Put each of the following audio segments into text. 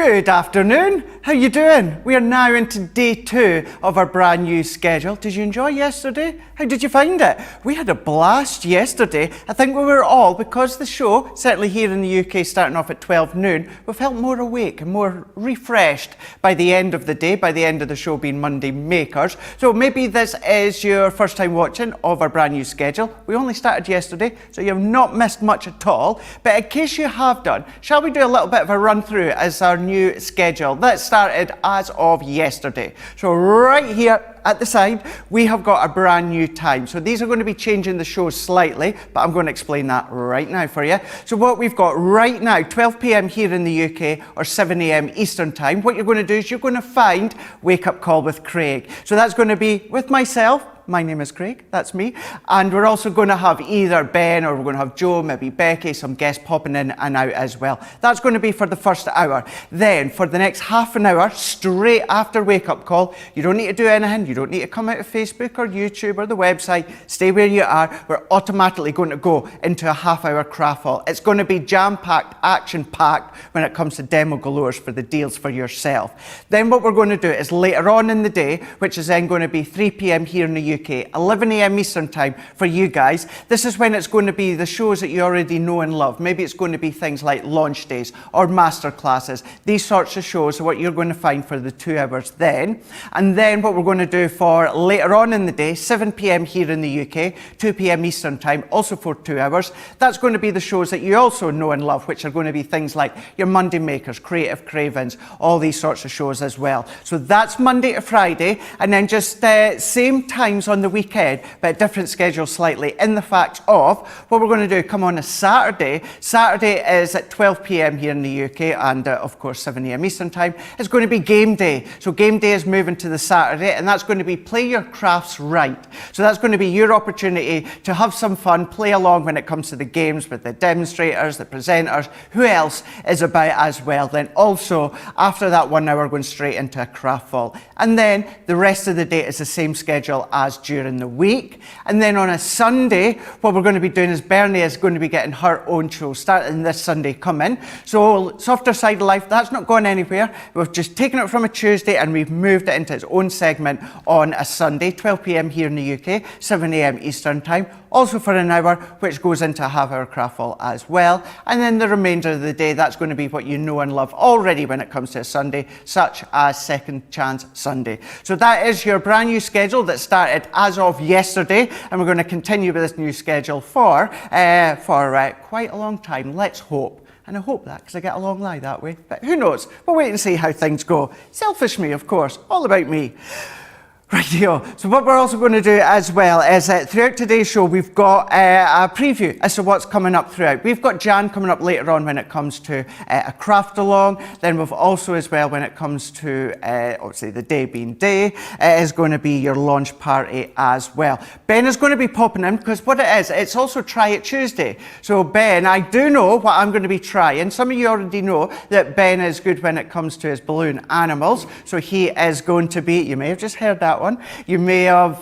Good afternoon. How you doing? We are now into day 2 of our brand new schedule. Did you enjoy yesterday? How did you find it? We had a blast yesterday. I think we were all, because the show, certainly here in the UK, starting off at 12 noon, we felt more awake and more refreshed by the end of the day, by the end of the show being Monday Makers. So maybe this is your first time watching of our brand new schedule. We only started yesterday, so you've not missed much at all. But in case you have done, shall we do a little bit of a run through as our new schedule that started as of yesterday. So right here at the side, we have got a brand new time. So these are going to be changing the show slightly, but I'm going to explain that right now for you. So what we've got right now, 12 p.m. here in the UK or 7 a.m. Eastern time, what you're going to do is you're going to find Wake Up Call with Craig. So that's going to be with myself. My name is Craig, that's me. And we're also going to have either Ben or we're going to have Joe, maybe Becky, some guests popping in and out as well. That's going to be for the first hour. Then for the next half an hour, straight after Wake Up Call, you don't need to do anything. You don't need to come out of Facebook or YouTube or the website. Stay where you are. We're automatically going to go into a half-hour craft haul. It's going to be jam-packed, action-packed when it comes to demo galores for the deals for yourself. Then what we're going to do is later on in the day, which is then going to be 3 p.m. here in the UK, 11 a.m. Eastern time for you guys. This is when it's going to be the shows that you already know and love. Maybe it's going to be things like launch days or masterclasses. These sorts of shows are what you're going to find for the 2 hours then. And then what we're going to do for later on in the day, 7 p.m. here in the UK, 2 p.m. Eastern time, also for 2 hours. That's going to be the shows that you also know and love, which are going to be things like your Monday Makers, Creative Cravens, all these sorts of shows as well. So that's Monday to Friday, and then just same times on the weekend, but different schedule slightly, in the fact of what we're going to do, come on a Saturday. Saturday is at 12 p.m. here in the UK and of course 7 a.m. Eastern time. It's going to be game day. So game day is moving to the Saturday, and that's going to be play your crafts right. So that's going to be your opportunity to have some fun, play along when it comes to the games with the demonstrators, the presenters, who else is about as well. Then also after that 1 hour, going straight into a craft vault, and then the rest of the day is the same schedule as during the week. And then on a Sunday, what we're going to be doing is Bernie is going to be getting her own show starting this Sunday coming. So Softer Side of Life, that's not going anywhere. We've just taken it from a Tuesday and we've moved it into its own segment on a Sunday, 12 p.m. here in the UK, 7 a.m. Eastern time, also for an hour, which goes into a half-hour craft vault as well. And then the remainder of the day, that's going to be what you know and love already when it comes to a Sunday, such as Second Chance Sunday. So that is your brand new schedule that started as of yesterday, and we're going to continue with this new schedule for quite a long time, let's hope. And I hope that, because I get a long lie that way. But who knows? We'll wait and see how things go. Selfish me, of course. All about me. Rightio. So what we're also going to do as well is throughout today's show, we've got a preview as to what's coming up throughout. We've got Jan coming up later on when it comes to a craft along. Then we've also as well when it comes to obviously the day being day, it is going to be your launch party as well. Ben is going to be popping in because what it is, it's also Try It Tuesday. So Ben, I do know what I'm going to be trying. Some of you already know that Ben is good when it comes to his balloon animals. So he is going to be, you may have just heard that one. You may have,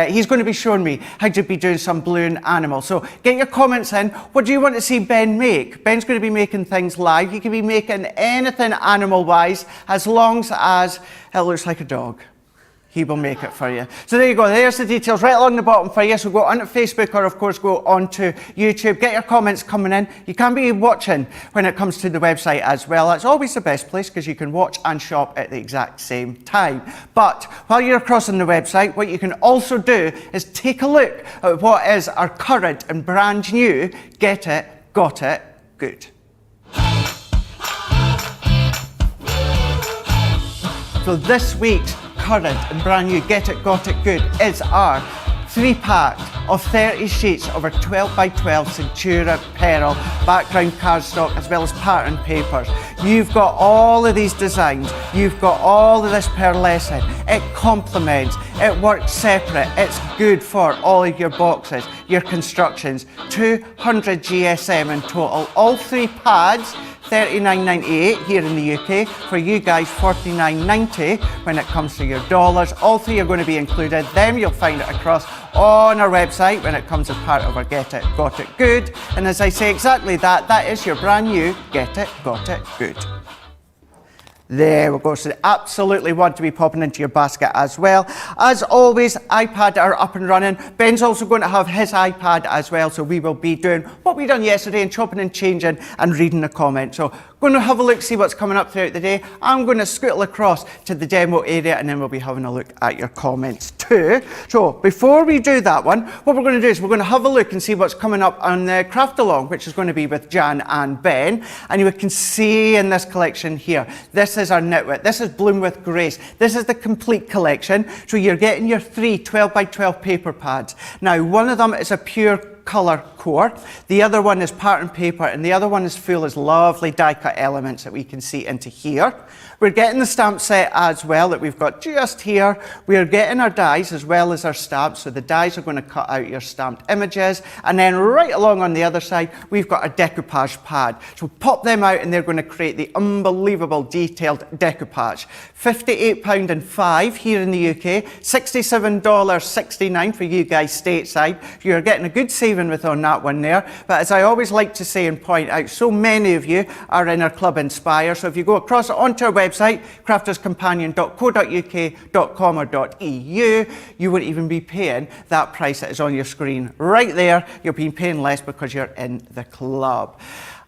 he's going to be showing me how to be doing some balloon animals. So get your comments in. What do you want to see Ben make? Ben's going to be making things live. He can be making anything animal-wise as long as it looks like a dog. He will make it for you. So there you go. There's the details right along the bottom for you. So go onto Facebook or, of course, go onto YouTube. Get your comments coming in. You can be watching when it comes to the website as well. That's always the best place because you can watch and shop at the exact same time. But while you're across on the website, what you can also do is take a look at what is our current and brand new Get It, Got It, Good. So this week's current and brand new Get It, Got It, Good is our 3-pack of 30 sheets of our 12 by 12 Centura Pearl background cardstock as well as pattern papers. You've got all of these designs, you've got all of this pearlescent, it complements, it works separate, it's good for all of your boxes, your constructions. 200 GSM in total, all 3 pads, $39.98 here in the UK. For you guys, $49.90 when it comes to your dollars. All 3 are going to be included. Them you'll find it across on our website when it comes as part of our Get It, Got It, Good. And as I say exactly that, that is your brand new Get It, Got It, Good. There we go. So they absolutely want to be popping into your basket as well. As always, iPad are up and running. Ben's also going to have his iPad as well, so we will be doing what we done yesterday and chopping and changing and reading the comments. So going to have a look, see what's coming up throughout the day. I'm going to scootle across to the demo area and then we'll be having a look at your comments too. So before we do that one, what we're going to do is we're going to have a look and see what's coming up on the craft along, which is going to be with Jan and Ben. And you can see in this collection here, this is our knitwear. This is Bloom with Grace. This is the complete collection. So you're getting your 3 12 by 12 paper pads. Now, one of them is a pure colour core, the other one is pattern paper, and the other one is full of lovely die cut elements that we can see into here. We're getting the stamp set as well that we've got just here. We're getting our dies as well as our stamps, so the dies are going to cut out your stamped images, and then right along on the other side we've got our decoupage pad. So pop them out and they're going to create the unbelievable detailed decoupage. £58.05 here in the UK, $67.69 for you guys stateside. You're getting a good saving with on that one there, but as I always like to say and point out, so many of you are in our Club Inspire, so if you go across onto our website, crafterscompanion.co.uk.com or .eu, you wouldn't even be paying that price that is on your screen right there. You'll be paying less because you're in the club.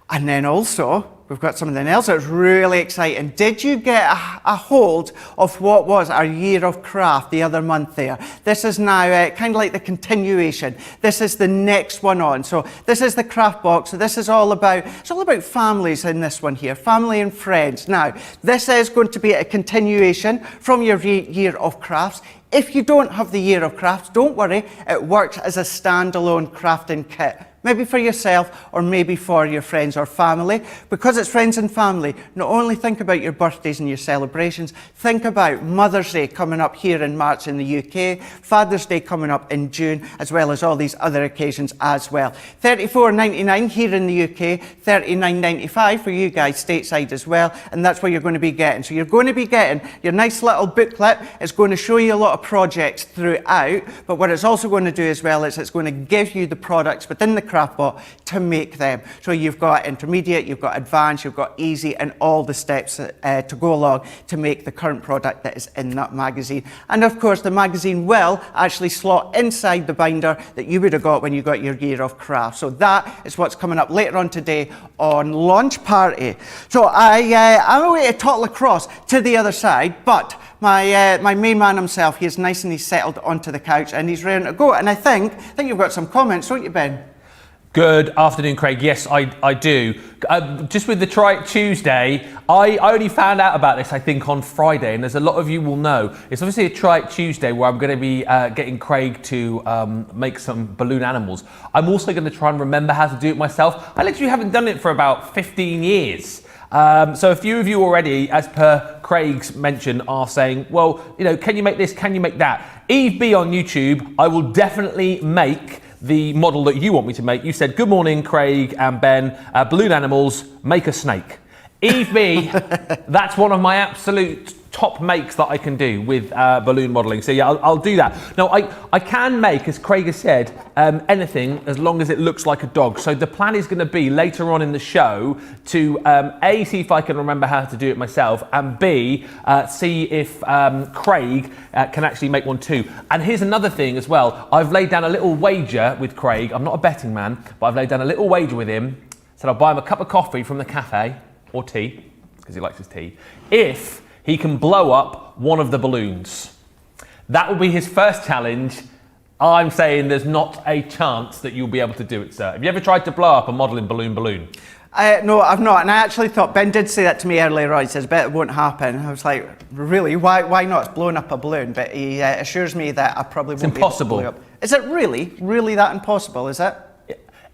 And then also, we've got something else that's really exciting. Did you get a hold of what was our year of craft the other month there? This is now kind of like the continuation. This is the next one on. So this is the craft box. So this is all about, it's all about families in this one here, family and friends. Now, this is going to be a continuation from your year of crafts. If you don't have the year of crafts, don't worry, it works as a standalone crafting kit. Maybe for yourself or maybe for your friends or family. Because it's friends and family, not only think about your birthdays and your celebrations, think about Mother's Day coming up here in March in the UK, Father's Day coming up in June, as well as all these other occasions as well. $34.99 here in the UK, $39.95 for you guys stateside as well, and that's what you're going to be getting. So you're going to be getting your nice little booklet. It's going to show you a lot of projects throughout, but what it's also going to do as well is it's going to give you the products within the craft bot to make them. So you've got intermediate, you've got advanced, you've got easy, and all the steps to go along to make the current product that is in that magazine. And of course, the magazine will actually slot inside the binder that you would have got when you got your year of craft. So that is what's coming up later on today on Launch Party. So I'm away to toddle across to the other side, but my main man himself, he is nice and he's settled onto the couch and he's ready to go. And I think you've got some comments, don't you, Ben? Good afternoon, Craig. Yes, I do. Just with the Try It Tuesday, I only found out about this, I think, on Friday, and as a lot of you will know, it's obviously a Try It Tuesday where I'm going to be getting Craig to make some balloon animals. I'm also going to try and remember how to do it myself. I literally haven't done it for about 15 years. So a few of you already, as per Craig's mention, are saying, well, you know, can you make this? Can you make that? Eve B on YouTube, I will definitely make the model that you want me to make. You said, good morning, Craig and Ben, balloon animals, make a snake. Eve B, that's one of my absolute top makes that I can do with balloon modelling. So yeah, I'll do that. Now, I can make, as Craig has said, anything as long as it looks like a dog. So the plan is going to be later on in the show to A, see if I can remember how to do it myself, and B, see if Craig can actually make one too. And here's another thing as well. I've laid down a little wager with Craig. I'm not a betting man, but I've laid down a little wager with him. Said I'll buy him a cup of coffee from the cafe, or tea, because he likes his tea, if he can blow up one of the balloons. That will be his first challenge. I'm saying there's not a chance that you'll be able to do it, sir. Have you ever tried to blow up a modelling balloon? No, I've not. And I actually thought, Ben did say that to me earlier on. He says, bet it won't happen. I was like, really? Why not? It's blowing up a balloon. But he assures me that I probably won't be able to blow it up. Is it really that impossible, is it?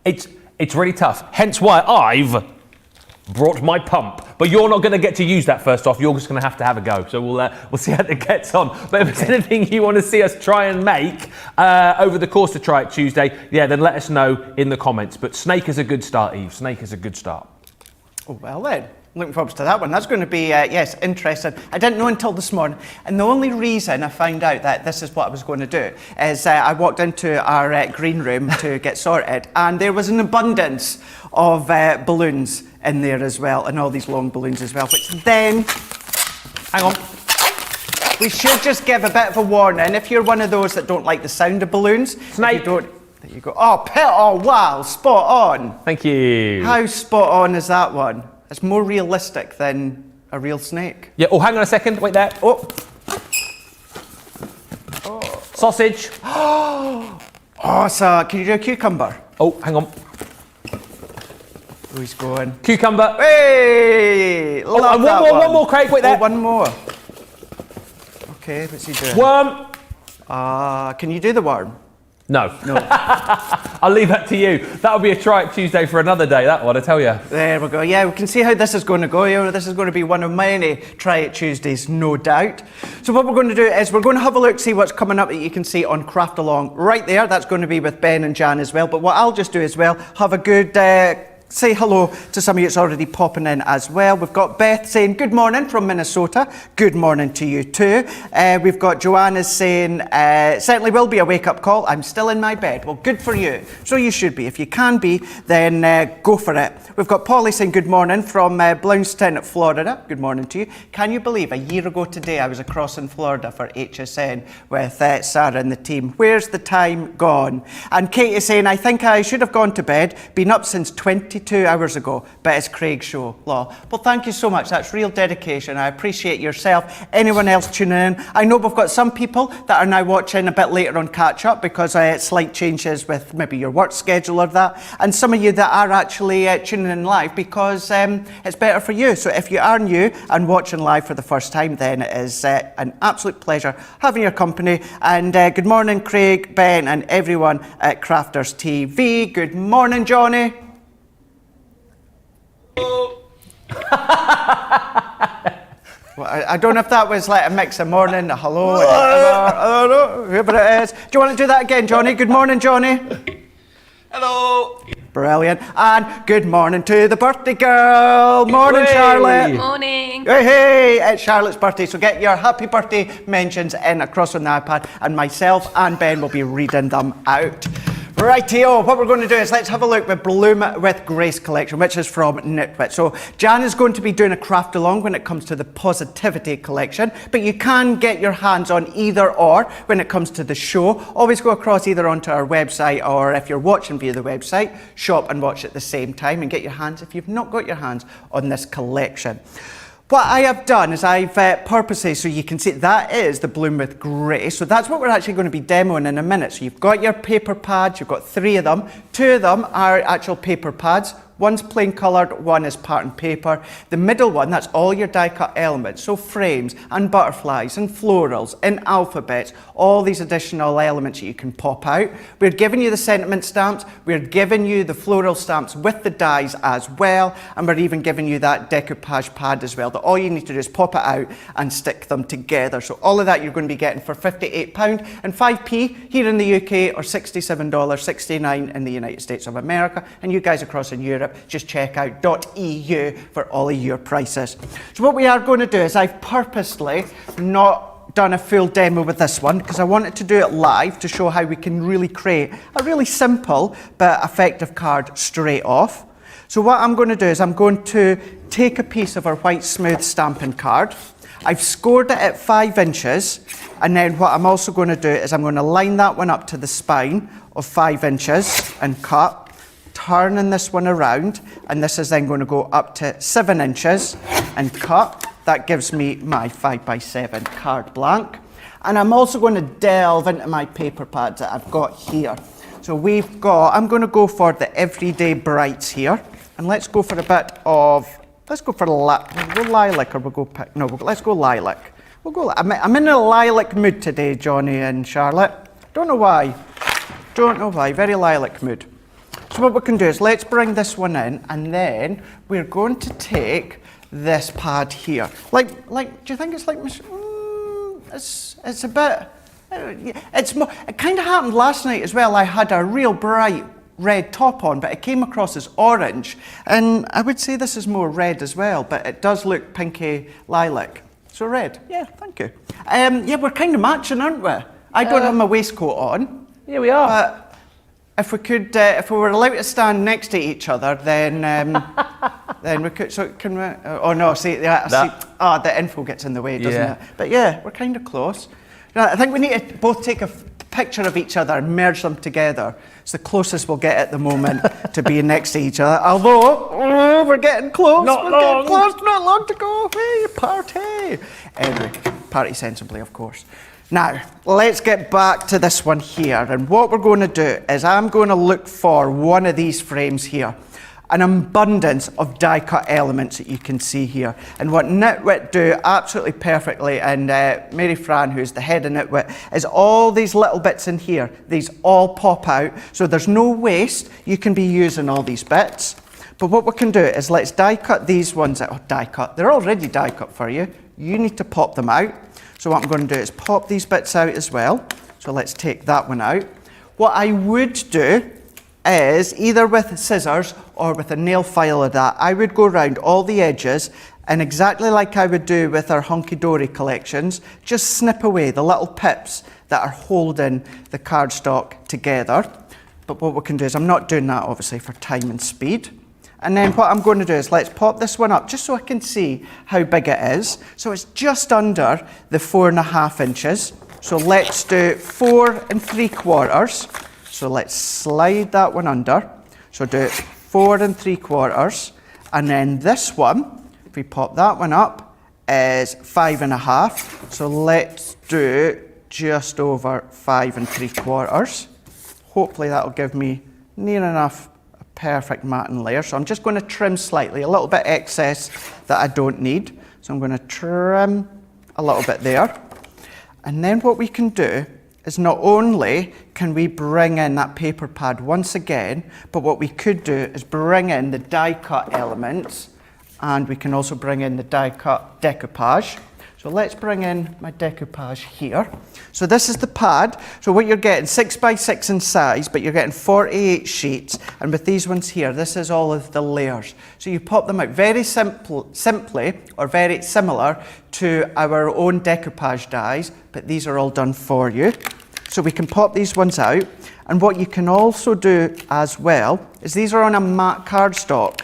It's really tough. Hence why I've brought my pump, but you're not going to get to use that first off. You're just going to have a go. So we'll see how it gets on. But if there's anything you want to see us try and make over the course of Try It Tuesday, yeah, then let us know in the comments. But snake is a good start, Eve. Snake is a good start. Oh, well then. Looking forward to that one. That's going to be, yes, interesting. I didn't know until this morning. And the only reason I found out that this is what I was going to do is I walked into our green room to get sorted, and there was an abundance of balloons in there as well, and all these long balloons as well, which then Hang on. We should just give a bit of a warning. If you're one of those that don't like the sound of balloons, Snake. if you don't, there you go. Oh, wow, spot on. Thank you. How spot on is that one? It's more realistic than a real snake. Yeah, oh, hang on a second. Wait there. Oh. Sausage. Oh, so can you do a cucumber? Oh, hang on. Oh, he's going. Cucumber. Hey! Oh, and one more, Craig. Wait there. Oh, one more. Okay, what's he doing? Worm. Can you do the worm? No. No. I'll leave that to you. That'll be a Try It Tuesday for another day, that one, I tell you. There we go. Yeah, we can see how this is going to go. You know, this is going to be one of many Try It Tuesdays, no doubt. So what we're going to do is we're going to have a look, see what's coming up that you can see on Craft Along right there. That's going to be with Ben and Jan as well. But what I'll just do as well, have a good... say hello to some of you that's already popping in as well. We've got Beth saying good morning from Minnesota. Good morning to you too. We've got Joanna saying certainly will be a wake-up call. I'm still in my bed. Well, good for you. So you should be. If you can be, then go for it. We've got Polly saying good morning from Blountstown, Florida. Good morning to you. Can you believe a year ago today I was across in Florida for HSN with Sarah and the team. Where's the time gone? And Kate is saying I think I should have gone to bed. Been up since 22 hours ago, but it's Craig's show. Law. Well, thank you so much. That's real dedication. I appreciate yourself. Anyone else tuning in? I know we've got some people that are now watching a bit later on catch up because slight changes with maybe your work schedule or that, and some of you that are actually tuning in live because it's better for you. So if you are new and watching live for the first time, then it is an absolute pleasure having your company. And good morning, Craig, Ben, and everyone at Crafters TV. Good morning, Johnny. Well, I don't know if that was like a mix of morning, a hello, I don't know, whoever it is. Do you want to do that again, Johnny? Good morning, Johnny. Hello. Brilliant. And good morning to the birthday girl. Morning, Hey. Charlotte. Morning. Hey, it's Charlotte's birthday, so get your happy birthday mentions in across on the iPad, and myself and Ben will be reading them out. Rightio, what we're going to do is let's have a look with Bloom with Grace collection, which is from Knitwit. So Jan is going to be doing a craft along when it comes to the Positivity collection, but you can get your hands on either or when it comes to the show. Always go across either onto our website, or if you're watching via the website, shop and watch at the same time and get your hands, if you've not got your hands on this collection. What I have done is I've purposely, so you can see that is the Bloom with Grace. So that's what we're actually going to be demoing in a minute. So you've got your paper pads, you've got 3 of them. 2 of them are actual paper pads. One's plain coloured, one is pattern paper. The middle one, that's all your die cut elements. So frames and butterflies and florals and alphabets, all these additional elements that you can pop out. We're giving you the sentiment stamps. We're giving you the floral stamps with the dies as well. And we're even giving you that decoupage pad as well, that all you need to do is pop it out and stick them together. So all of that you're going to be getting for £58 and 5p here in the UK, or $67.69 in the United States of America. And you guys across in Europe, just check out .eu for all of your prices. So what we are going to do is I've purposely not done a full demo with this one because I wanted to do it live to show how we can really create a really simple but effective card straight off. So what I'm going to do is I'm going to take a piece of our white smooth stamping card. I've scored it at 5 inches, and then what I'm also going to do is I'm going to line that one up to the spine of 5 inches and cut. Turning this one around, and this is then going to go up to 7 inches and cut. That gives me my 5x7 card blank. And I'm also going to delve into my paper pads that I've got here. So we've got, I'm going to go for the Everyday Brights here, and let's go for a bit of, let's go for we'll go lilac, or we'll go no, let's go lilac. We'll go. I'm in a lilac mood today, Johnny and Charlotte. Don't know why. Very lilac mood. So what we can do is let's bring this one in, and then we're going to take this pad here. Like, do you think it's like, it's a bit, it's more, it kind of happened last night as well. I had a real bright red top on, but it came across as orange. And I would say this is more red as well, but it does look pinky lilac. So red, yeah, thank you. Yeah, we're kind of matching, aren't we? I don't have my waistcoat on. Yeah, we are. But if we could, if we were allowed to stand next to each other, then then we could, so can we, oh no, see, the info gets in the way, doesn't Yeah. it? But yeah, we're kind of close. Now, I think we need to both take a picture of each other and merge them together. It's the closest we'll get at the moment to being next to each other. Although, we're getting close. Not long to go. Hey, party. Anyway, party sensibly, of course. Now, let's get back to this one here. And what we're going to do is I'm going to look for one of these frames here. An abundance of die-cut elements that you can see here. And what Knitwit do absolutely perfectly, and Mary Fran, who's the head of Knitwit, is all these little bits in here, these all pop out, so there's no waste. You can be using all these bits. But what we can do is let's die-cut these ones out. Oh, die-cut, they're already die-cut for you. You need to pop them out. So what I'm going to do is pop these bits out as well. So let's take that one out. What I would do is either with scissors or with a nail file of that, I would go around all the edges and exactly like I would do with our Hunky Dory collections, just snip away the little pips that are holding the cardstock together. But what we can do is, I'm not doing that obviously for time and speed. And then what I'm going to do is let's pop this one up just so I can see how big it is. So it's just under the 4.5 inches. So let's do 4 3/4. So let's slide that one under. So do 4 3/4. And then this one, if we pop that one up, is 5.5. So let's do just over 5 3/4. Hopefully that'll give me near enough a perfect matting layer. So I'm just going to trim slightly, a little bit excess that I don't need. So I'm going to trim a little bit there. And then what we can do is not only can we bring in that paper pad once again, but what we could do is bring in the die cut elements, and we can also bring in the die cut decoupage. So let's bring in my decoupage here. So this is the pad. So what you're getting, 6x6 in size, but you're getting 48 sheets. And with these ones here, this is all of the layers. So you pop them out very simply, or very similar to our own decoupage dies, but these are all done for you. So we can pop these ones out. And what you can also do as well is these are on a matte cardstock.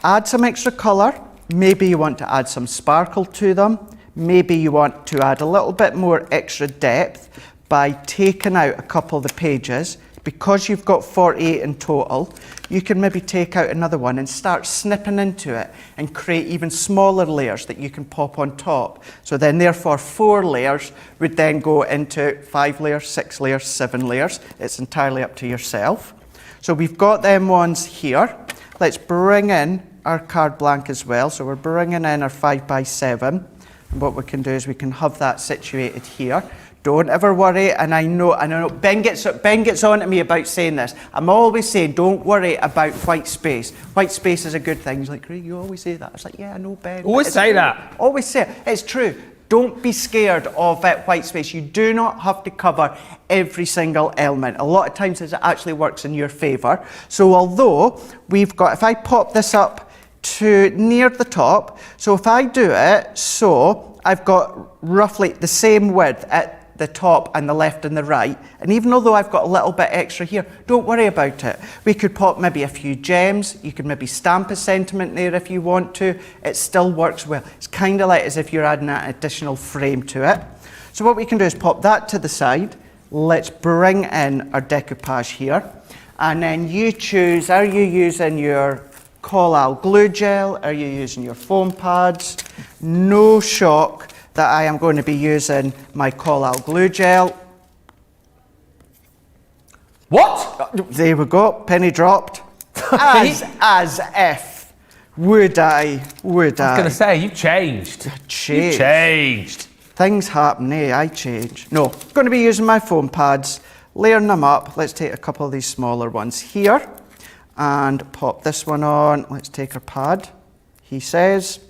Add some extra colour. Maybe you want to add some sparkle to them. Maybe you want to add a little bit more extra depth by taking out a couple of the pages. Because you've got 48 in total, you can maybe take out another one and start snipping into it and create even smaller layers that you can pop on top. So then therefore 4 layers would then go into 5 layers, 6 layers, 7 layers. It's entirely up to yourself. So we've got them ones here. Let's bring in our card blank as well. So we're bringing in our 5x7. And what we can do is we can have that situated here. Don't ever worry, and I know Ben gets on to me about saying this. I'm always saying don't worry about white space. White space is a good thing. He's like, Craig, you always say that. I was like, yeah, I know, Ben. Always say that. Always say it. It's true. Don't be scared of white space. You do not have to cover every single element. A lot of times it actually works in your favour. So although we've got, if I pop this up to near the top, so if I do it, so I've got roughly the same width at the top and the left and the right, and even though I've got a little bit extra here, don't worry about it. We could pop maybe a few gems. You could maybe stamp a sentiment there if you want to. It still works well. It's kind of like as if you're adding an additional frame to it. So what we can do is pop that to the side. Let's bring in our decoupage here, and then you choose, are you using your Collal glue gel? Are you using your foam pads? No shock that I am going to be using my Collal glue gel. What? There we go, penny dropped. as if. Would I? I was going to say, you've changed. You've changed. Things happen, I change. No, going to be using my foam pads, layering them up. Let's take a couple of these smaller ones here and pop this one on. Let's take our pad, he says.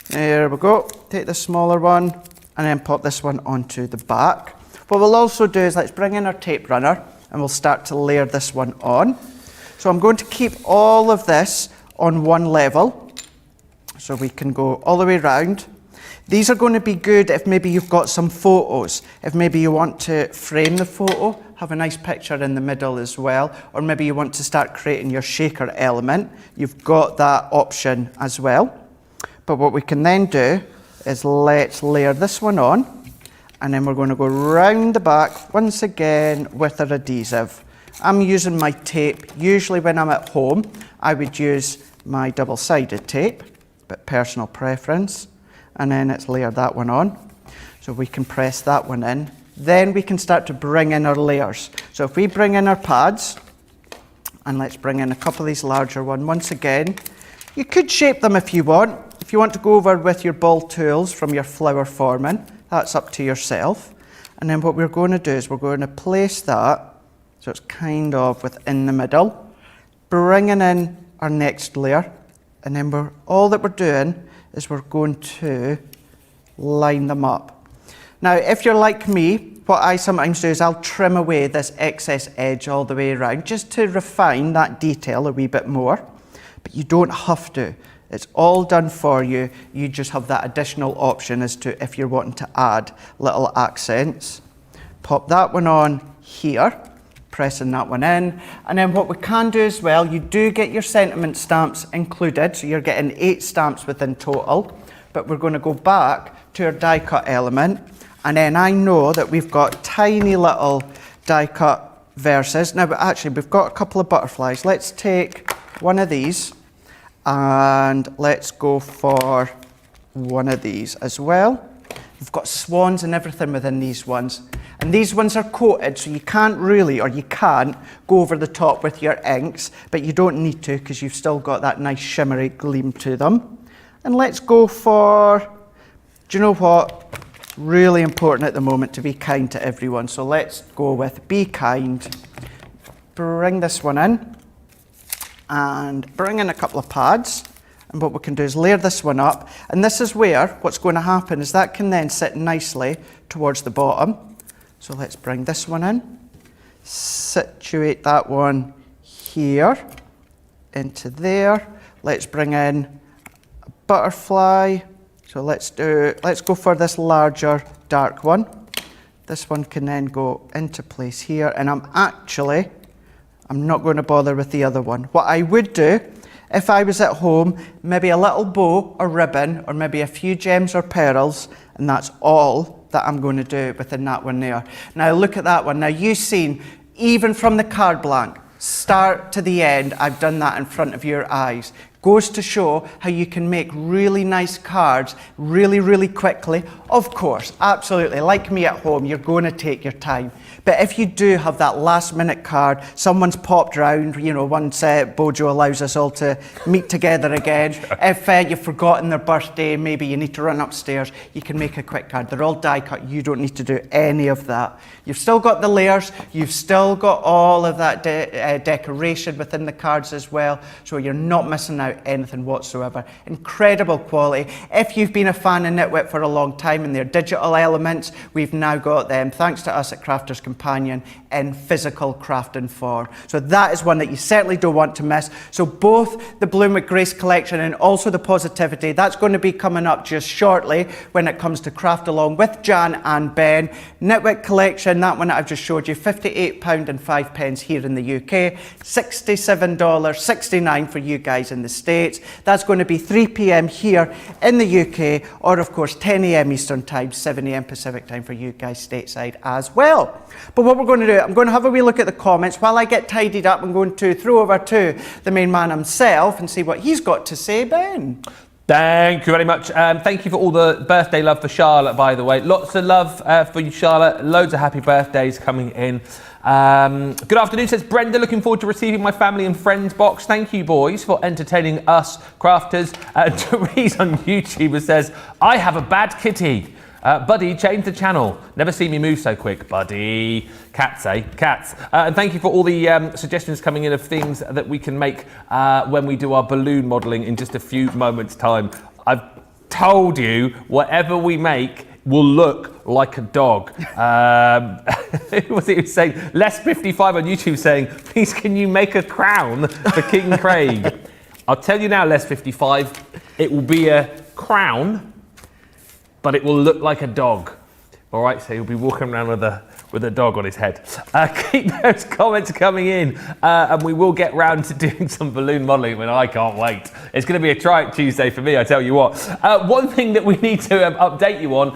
There we go. Take the smaller one and then pop this one onto the back. What we'll also do is let's bring in our tape runner and we'll start to layer this one on. So I'm going to keep all of this on one level so we can go all the way around. These are going to be good if maybe you've got some photos. If maybe you want to frame the photo, have a nice picture in the middle as well, or maybe you want to start creating your shaker element, you've got that option as well. But what we can then do is let's layer this one on, and then we're going to go round the back once again with our adhesive. I'm using my tape. Usually when I'm at home, I would use my double-sided tape, but personal preference. And then let's layer that one on. So we can press that one in. Then we can start to bring in our layers. So if we bring in our pads, and let's bring in a couple of these larger ones once again. You could shape them if you want. If you want to go over with your ball tools from your flower forming, that's up to yourself. And then what we're going to do is we're going to place that so it's kind of within the middle, bringing in our next layer, and then all that we're doing is we're going to line them up. Now, if you're like me, what I sometimes do is I'll trim away this excess edge all the way around just to refine that detail a wee bit more, but you don't have to. It's all done for you. You just have that additional option as to if you're wanting to add little accents. Pop that one on here, pressing that one in. And then what we can do as well, you do get your sentiment stamps included, so you're getting 8 stamps within total, but we're going to go back to our die cut element, and then I know that we've got tiny little die cut verses. Now, but actually we've got a couple of butterflies. Let's take one of these and let's go for one of these as well. We've got swans and everything within these ones. And these ones are coated, so you can't really, or you can't, go over the top with your inks, but you don't need to because you've still got that nice shimmery gleam to them. And let's go for, do you know what? Really important at the moment to be kind to everyone. So let's go with be kind. Bring this one in and bring in a couple of pads. And what we can do is layer this one up. And this is where what's going to happen is that can then sit nicely towards the bottom. So let's bring this one in, situate that one here into there. Let's bring in a butterfly. So let's go for this larger dark one. This one can then go into place here, and I'm not going to bother with the other one. What I would do if I was at home, maybe a little bow or ribbon, or maybe a few gems or pearls, and that's all that I'm going to do within that one there. Now look at that one. Now you've seen, even from the card blank, start to the end, I've done that in front of your eyes. Goes to show how you can make really nice cards really, really quickly. Of course, absolutely, like me at home, you're going to take your time. But if you do have that last minute card, someone's popped round, you know, once Bojo allows us all to meet together again. If you've forgotten their birthday, maybe you need to run upstairs, you can make a quick card. They're all die cut, you don't need to do any of that. You've still got the layers, you've still got all of that decoration within the cards as well, so you're not missing out anything whatsoever. Incredible quality. If you've been a fan of Knitwit for a long time and their digital elements, we've now got them, thanks to us at Crafters Companion, in physical crafting form. So that is one that you certainly don't want to miss. So both the Bloom with Grace collection and also the Positivity, that's going to be coming up just shortly when it comes to Craft Along with Jan and Ben. Knitwit collection, that one that I've just showed you, £58.05 here in the UK, $67.69 for you guys in the States. That's going to be 3 p.m. here in the UK, or of course 10 a.m. Eastern Time, 7 a.m. Pacific Time for you guys stateside as well. But what we're going to do, I'm going to have a wee look at the comments. While I get tidied up, I'm going to throw over to the main man himself and see what he's got to say. Ben. Thank you very much. Thank you for all the birthday love for Charlotte, by the way. Lots of love for you, Charlotte. Loads of happy birthdays coming in. Good afternoon, says Brenda. Looking forward to receiving my family and friends box. Thank you, boys, for entertaining us crafters. Therese on YouTube says, I have a bad kitty. Buddy, change the channel. Never seen me move so quick, buddy. Cats, eh? Cats. And thank you for all the suggestions coming in of things that we can make when we do our balloon modelling in just a few moments' time. I've told you, whatever we make will look like a dog. Who was it who was saying? Les55 on YouTube saying, please can you make a crown for King Craig? I'll tell you now, Les55, it will be a crown but it will look like a dog. All right, so he'll be walking around with a dog on his head. Keep those comments coming in, and we will get round to doing some balloon modelling. I mean, I can't wait. It's going to be a Try It Tuesday for me, I tell you what. One thing that we need to update you on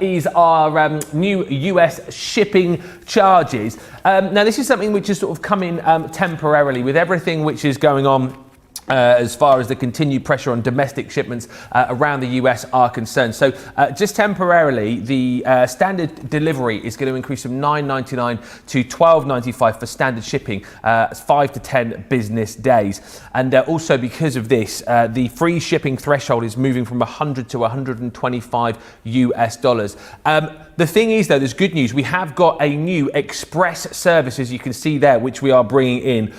is our new US shipping charges. Now, this is something which has sort of come in temporarily with everything which is going on as far as the continued pressure on domestic shipments around the US are concerned. So just temporarily, the standard delivery is going to increase from $9.99 to $12.95 for standard shipping, 5 to 10 business days. And also because of this, the free shipping threshold is moving from 100 to 125 US dollars. The thing is, though, there's good news. We have got a new express service, as you can see there, which we are bringing in,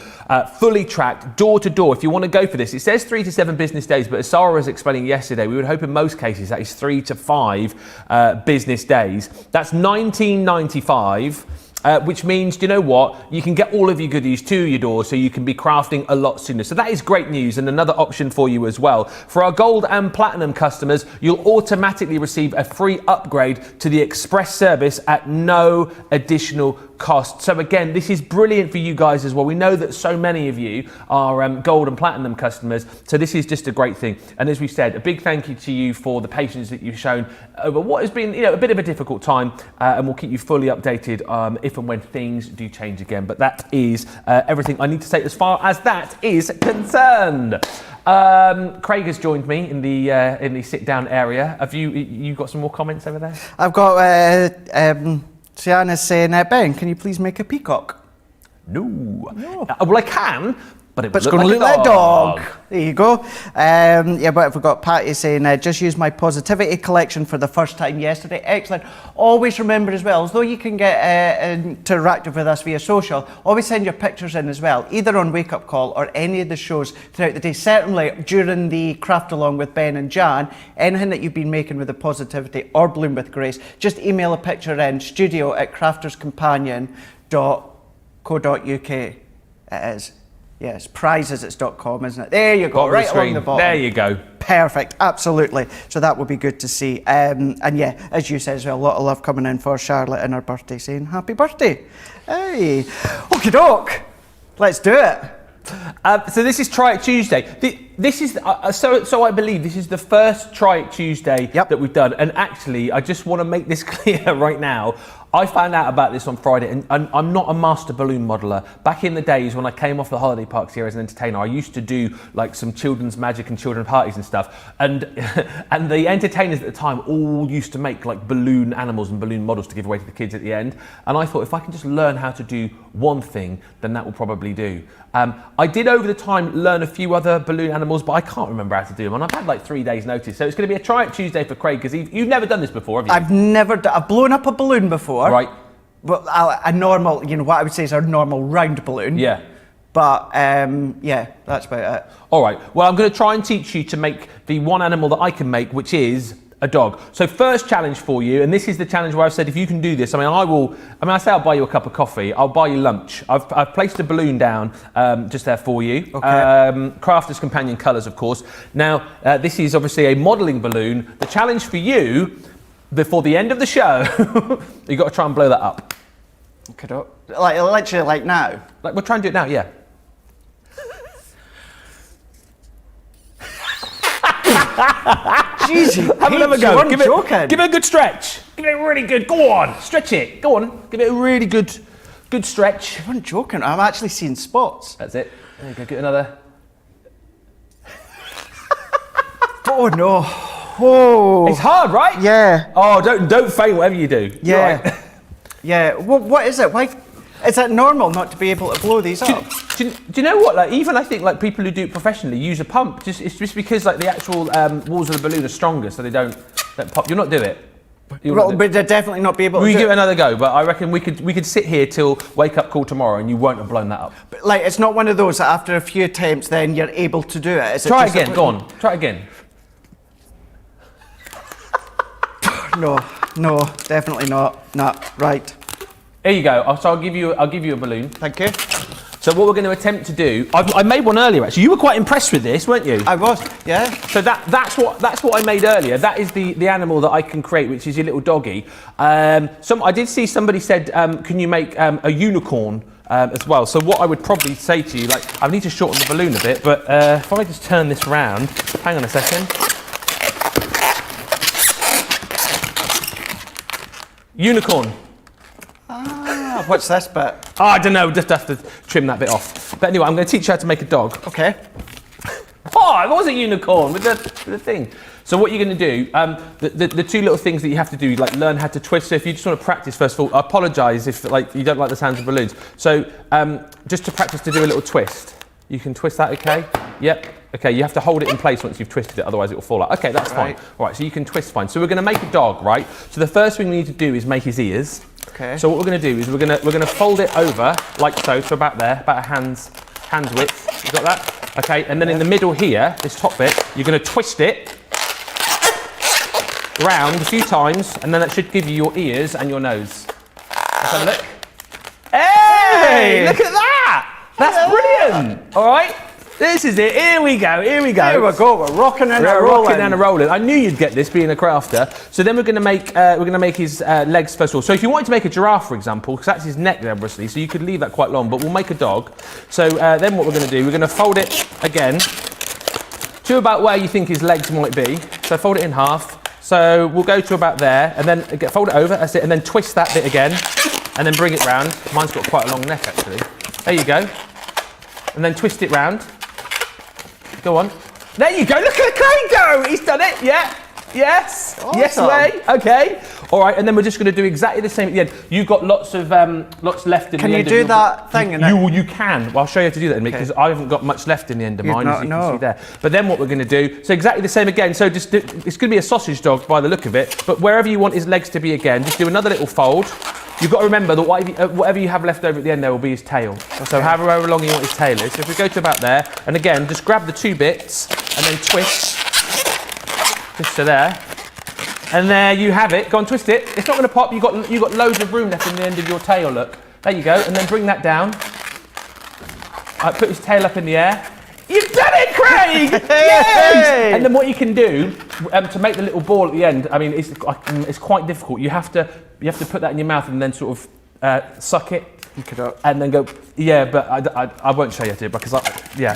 fully tracked, door to door. If you want to go for this, it says 3 to 7 business days, but as Sarah was explaining yesterday, we would hope in most cases that is 3 to 5 business days. That's $19.95. Which means, you know what, you can get all of your goodies to your door so you can be crafting a lot sooner. So that is great news, and another option for you as well. For our gold and platinum customers, you'll automatically receive a free upgrade to the express service at no additional cost. So again, this is brilliant for you guys as well. We know that so many of you are gold and platinum customers, so this is just a great thing. And as we said, a big thank you to you for the patience that you've shown over what has been, a bit of a difficult time, and we'll keep you fully updated if and when things do change again. But that is everything I need to say as far as that is concerned. Craig has joined me in the sit down area. Have you got some more comments over there? I've got Sienna's saying, Ben, can you please make a peacock? No. Well, I can, but it's going to look like a dog. There you go. Yeah, but we've got Patty saying, just use my positivity collection for the first time yesterday. Excellent. Always remember as well, although you can get interactive with us via social, always send your pictures in as well, either on Wake Up Call or any of the shows throughout the day. Certainly during the Craft Along with Ben and Jan, anything that you've been making with the Positivity or Bloom with Grace, just email a picture in studio@crafterscompanion.co.uk. It is. Yes, prizes it's .com, isn't it? There you go, right along the bottom. There you go. Perfect, absolutely. So that would be good to see. And yeah, as you said as well, a lot of love coming in for Charlotte and her birthday, saying happy birthday. Hey, okie doke, let's do it. So this is Try It Tuesday. This is so I believe this is the first Try It Tuesday that we've done. And actually, I just want to make this clear right now. I found out about this on Friday, and I'm not a master balloon modeler. Back in the days when I came off the holiday parks here as an entertainer, I used to do like some children's magic and children's parties and stuff. And and the entertainers at the time all used to make like balloon animals and balloon models to give away to the kids at the end. And I thought if I can just learn how to do one thing, then that will probably do. I did over the time learn a few other balloon animals, but I can't remember how to do them. And I've had like 3 days notice. So it's going to be a Try It Tuesday for Craig, because you've never done this before, have you? I've never I've blown up a balloon before. Right. Well, a normal, what I would say is a normal round balloon. Yeah. But yeah, that's about it. All right. Well, I'm going to try and teach you to make the one animal that I can make, which is a dog. So first challenge for you, and this is the challenge where I've said if you can do this, I say I'll buy you a cup of coffee, I'll buy you lunch. I've placed a balloon down just there for you. Okay. Crafter's Companion colours, of course. Now, this is obviously a modelling balloon. The challenge for you, before the end of the show, you've got to try and blow that up. Okay, like literally like now? Like, we'll try and do it now, yeah. Jeez, have another go. Give it a good stretch. Give it a really good. Go on, stretch it. Go on. Give it a really good stretch. You weren't joking. I'm actually seeing spots. That's it. There you go. Get another. Oh no. Oh. It's hard, right? Yeah. Oh, don't faint whatever you do. Yeah. Right. Yeah. What is it? Why? Is it normal not to be able to blow these up? Do you know what? Like, even I think like people who do it professionally use a pump. It's just because like the actual walls of the balloon are stronger, so they don't pop. You'll not do it. But they'll definitely not be able to. We give it another go, but I reckon we could sit here till Wake Up Call tomorrow, and you won't have blown that up. But like, it's not one of those that after a few attempts, then you're able to do it. Try it again. Go on. Try it again. No, definitely not. Right. There you go. So I'll give you a balloon. Thank you. So what we're going to attempt to do, I made one earlier actually. You were quite impressed with this, weren't you? I was, yeah. So that's what I made earlier. That is the animal that I can create, which is your little doggy. I did see somebody said, can you make a unicorn as well? So what I would probably say to you, like, I need to shorten the balloon a bit, but if I just turn this round, hang on a second. Unicorn. What's this bit? Oh, I don't know, just have to trim that bit off. But anyway, I'm going to teach you how to make a dog. Okay. Oh, it was a unicorn with the thing. So what you're going to do, the two little things that you have to do, like learn how to twist. So if you just want to practice, first of all, I apologise if like you don't like the sounds of balloons. So just to practice to do a little twist. You can twist that, okay? Yep. Okay, you have to hold it in place once you've twisted it, otherwise it will fall out. Okay, that's fine. All right, so you can twist fine. So we're going to make a dog, right? So the first thing we need to do is make his ears. Okay. So what we're going to do is we're going to fold it over like so about there, about a hand's width. You got that? Okay, and then in the middle here, this top bit, you're going to twist it round a few times, and then that should give you your ears and your nose. Let's have a look. Hey! Look at that! That's brilliant! All right, this is it. Here we go. Here we go. We're rocking and rolling. I knew you'd get this, being a crafter. So then we're going to make his legs first of all. So if you wanted to make a giraffe, for example, because that's his neck, obviously, so you could leave that quite long. But we'll make a dog. So then what we're going to do, we're going to fold it again to about where you think his legs might be. So fold it in half. So we'll go to about there, and then fold it over. That's it, and then twist that bit again, and then bring it round. Mine's got quite a long neck actually. There you go. And then twist it round. Go on. There you go. Look at Craig go. He's done it. Yeah. Yes. Awesome. Yes, way. Okay. All right. And then we're just going to do exactly the same at the end. You've got lots left in the end. Can you do that thing? You can. Well, I'll show you how to do that in a minute because I haven't got much left in the end of mine, as you can see there. But then what we're going to do, so exactly the same again. So it's going to be a sausage dog by the look of it. But wherever you want his legs to be again, just do another little fold. You've got to remember that whatever you have left over at the end there will be his tail. Okay. So however long you want his tail is. So if we go to about there, and again, just grab the two bits and then twist. Just to there. And there you have it. Go on, twist it. It's not going to pop. You've got loads of room left in the end of your tail, look. There you go. And then bring that down. Put his tail up in the air. You've done it, Craig! Yes! And then what you can do to make the little ball at the end, I mean, it's quite difficult. You have to put that in your mouth and then sort of suck it. And then go, yeah, but I won't show you how to do it because,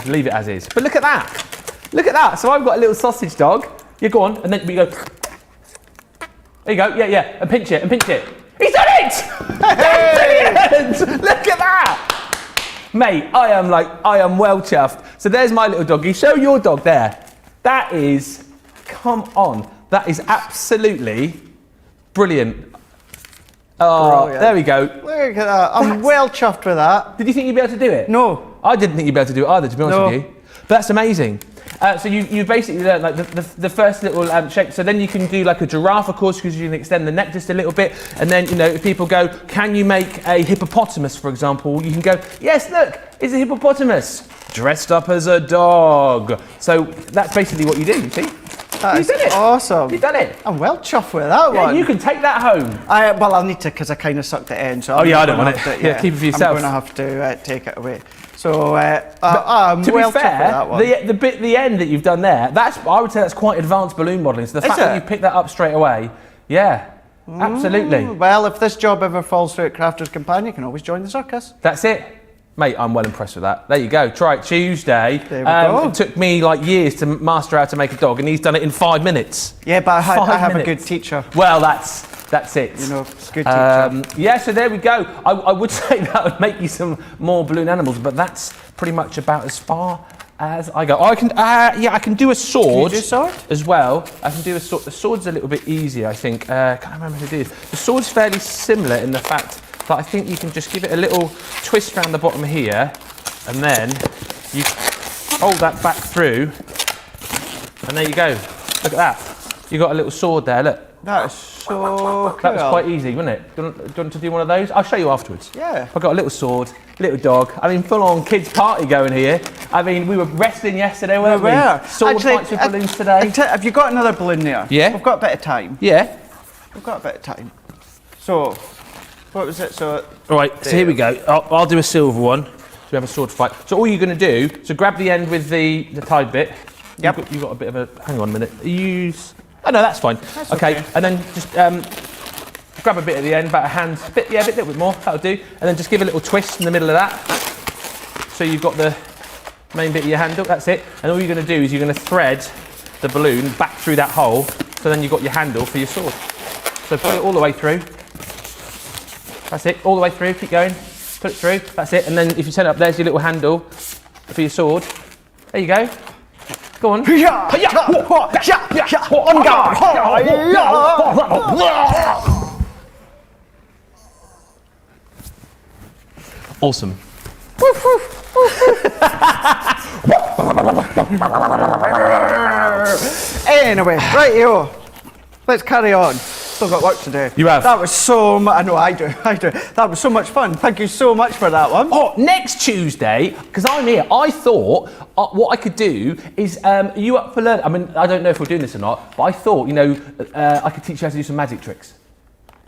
leave it as is. But look at that. Look at that. So I've got a little sausage dog. You go on, and then we go. There you go. Yeah. And pinch it. He's done it! Brilliant! Look at that. Mate, I am well chuffed. So there's my little doggy. Show your dog there. That is, come on. That is absolutely brilliant. Oh, brilliant. There we go. Look at that. I'm well chuffed with that. Did you think you'd be able to do it? No. I didn't think you'd be able to do it either, to be honest with you. But that's amazing. So you basically learn like the first little shape. So then you can do like a giraffe, of course, because you can extend the neck just a little bit. And then, if people go, can you make a hippopotamus, for example? You can go, yes, look, it's a hippopotamus dressed up as a dog. So that's basically what you do, you see? You've done it. Awesome. You've done it. I'm well chuffed with that one. You can take that home. I'll need to because I kind of sucked it in. So I don't want it. Yeah, keep it for yourself. I'm going to have to take it away. So I'm to well be fair, chuffed with that one. the end that you've done there, I would say that's quite advanced balloon modelling. So the fact that you picked that up straight away, absolutely. Well, if this job ever falls through at Crafter's Companion, you can always join the circus. That's it. Mate, I'm well impressed with that. There you go. Try it Tuesday. There we go. It took me like years to master how to make a dog, and he's done it in 5 minutes. Yeah, but I have a good teacher. Well, that's it. It's a good teacher. So there we go. I would say that would make you some more balloon animals, but that's pretty much about as far as I go. I can do a sword. Can you do a sword? As well. I can do a sword. The sword's a little bit easier, I think. Can't remember who it is. The sword's fairly similar in the fact that I think you can just give it a little twist around the bottom here, and then you hold that back through, and there you go. Look at that. You got a little sword there. Look. That is so cool. That was quite easy, wasn't it? Do you want to do one of those? I'll show you afterwards. Yeah. I've got a little sword, little dog. I mean, full-on kids' party going here. I mean, we were wrestling yesterday, weren't we? Sword fights with balloons today. Have you got another balloon there? Yeah. We've got a bit of time. Yeah. We've got a bit of time. So, what was it? So. Right, so here we go. I'll do a silver one. we have a sword fight. So all you're going to do, so grab the end with the tied bit. Yep. You've got a bit of a, hang on a minute. Use, oh no, that's fine. That's okay, and then just grab a bit at the end, about a hand, a little bit more, that'll do. And then just give a little twist in the middle of that. So you've got the main bit of your handle, that's it. And all you're going to do is you're going to thread the balloon back through that hole, so then you've got your handle for your sword. So put it all the way through. That's it, all the way through, keep going. Put it through, that's it. And then if you turn it up, there's your little handle for your sword. There you go. Go on. Awesome. Anyway, right, yo. Let's carry on. Still got work to do. You have? That was so much. I know, I do. That was so much fun. Thank you so much for that one. Oh, next Tuesday, because I'm here, I thought what I could do is, are you up for learning? I mean, I don't know if we're doing this or not, but I thought, you know, I could teach you how to do some magic tricks.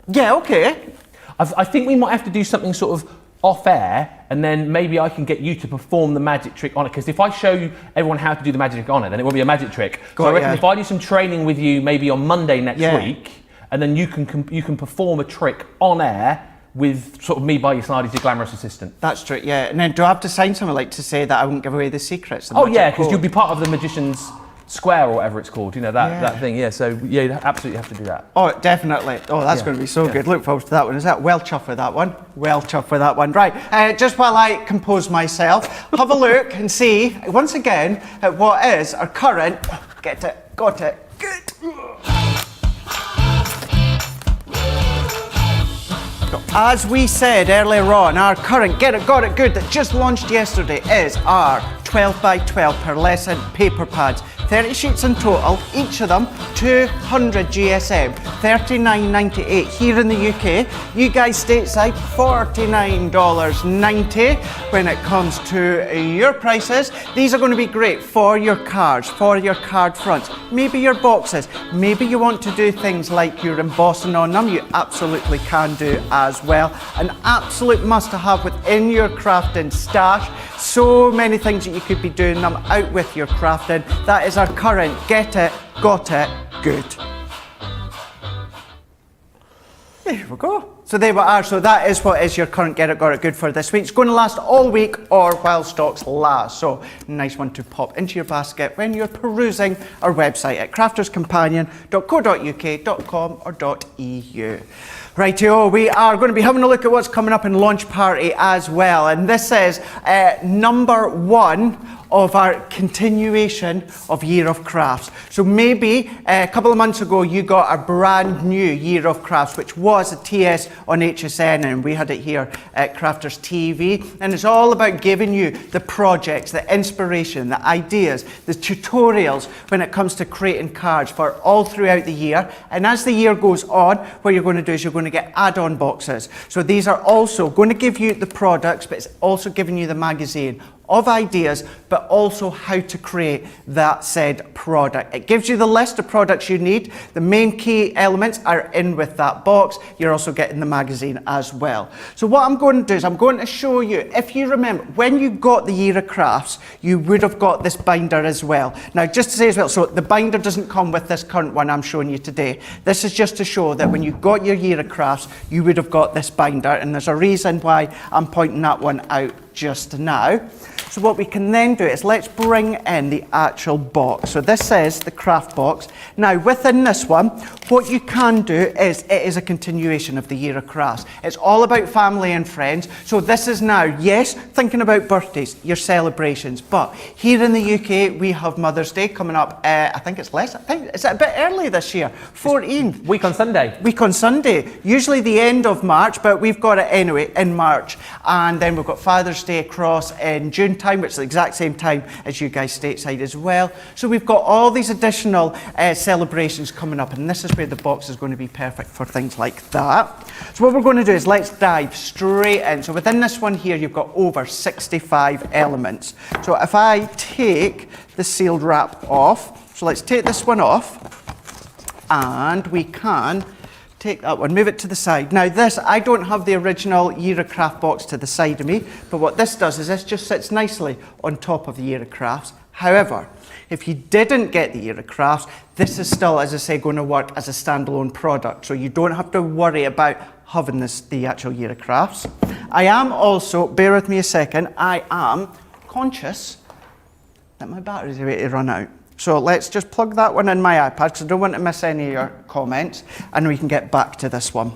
Yeah, okay. I think we might have to do something sort of off air, and then maybe I can get you to perform the magic trick on it. Because if I show you everyone how to do the magic trick on it, then it will be a magic trick. So I reckon if I do some training with you, maybe on Monday next week, and then you can perform a trick on air with sort of me by your side as your glamorous assistant. That's true. Yeah. And then do I have to sign something like to say that I won't give away the secrets? Oh yeah, because you'll be part of the magician's square or whatever it's called, you know, that thing, yeah, so yeah, you absolutely have to do that. Oh, definitely. Oh, that's going to be so good. Look forward to that one. Is that well chuffed with that one? Well chuffed with that one. Right, just while I compose myself, have a look and see, once again, at what is our current, get it, got it, good. As we said earlier on, our current Get It, Got It Good that just launched yesterday is our 12 by 12 per lesson paper pads. 30 sheets in total, each of them 200 GSM, $39.98 here in the UK. You guys stateside, $49.90 when it comes to your prices. These are going to be great for your cards, for your card fronts, maybe your boxes. Maybe you want to do things like you're embossing on them, you absolutely can do as well. An absolute must to have within your crafting stash. So many things that you could be doing them out with your crafting. That is our current Get It, Got It Good. There we go. So there we are. So that is what is your current Get It, Got It Good for this week. It's going to last all week or while stocks last. So nice one to pop into your basket when you're perusing our website at crafterscompanion.co.uk.com or .eu. Rightio, we are going to be having a look at what's coming up in Launch Party as well. And this is number one of our continuation of Year of Crafts. So maybe a couple of months ago you got a brand new Year of Crafts, which was a TS on HSN, and we had it here at Crafters TV. And it's all about giving you the projects, the inspiration, the ideas, the tutorials when it comes to creating cards for all throughout the year. And as the year goes on, what you're going to do is you're going to get add-on boxes. So these are also going to give you the products, but it's also giving you the magazine of ideas, but also how to create that said product. It gives you the list of products you need. The main key elements are in with that box. You're also getting the magazine as well. So what I'm going to do is I'm going to show you, if you remember, when you got the Year of Crafts, you would have got this binder as well. Now, just to say as well, so the binder doesn't come with this current one I'm showing you today. This is just to show that when you got your Year of Crafts, you would have got this binder, and there's a reason why I'm pointing that one out just now. So what we can then do is let's bring in the actual box. So this is the craft box. Now within this one, what you can do is it is a continuation of the Year of Crafts. It's all about family and friends. So this is now, yes, thinking about birthdays, your celebrations, but here in the UK we have Mother's Day coming up. I think it's less. I think it's a bit early this year. 14th. Week on Sunday. Week on Sunday. Usually the end of March, but we've got it anyway in March. And then we've got Father's Day across in June time, which is the exact same time as you guys stateside as well. So we've got all these additional celebrations coming up, and this is where the box is going to be perfect for things like that. So what we're going to do is let's dive straight in. So within this one here, you've got over 65 elements. So if I take the sealed wrap off, so let's take this one off, and we can take that one, move it to the side. Now this, I don't have the original Year of Craft box to the side of me, but what this does is this just sits nicely on top of the Year of Crafts. However, if you didn't get the Year of Crafts, this is still, as I say, going to work as a standalone product. So you don't have to worry about having the actual Year of Crafts. I am also, bear with me a second, I am conscious that my battery's about to run out. So let's just plug that one in my iPad because I don't want to miss any of your comments, and we can get back to this one.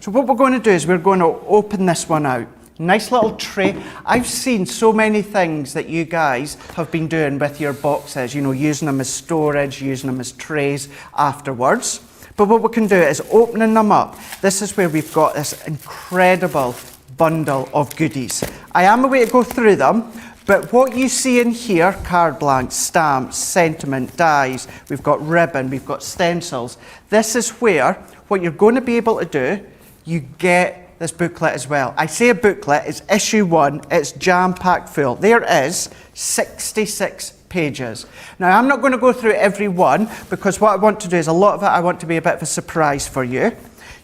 So what we're going to do is we're going to open this one out. Nice little tray. I've seen so many things that you guys have been doing with your boxes, you know, using them as storage, using them as trays afterwards. But what we can do is opening them up. This is where we've got this incredible bundle of goodies. I am away to go through them, but what you see in here, card blanks, stamps, sentiment, dies, we've got ribbon, we've got stencils. This is where what you're going to be able to do, you get this booklet as well. I say a booklet, it's issue 1, it's jam-packed full. There is 66 pages. Now I'm not going to go through every one because what I want to do is a lot of it I want to be a bit of a surprise for you.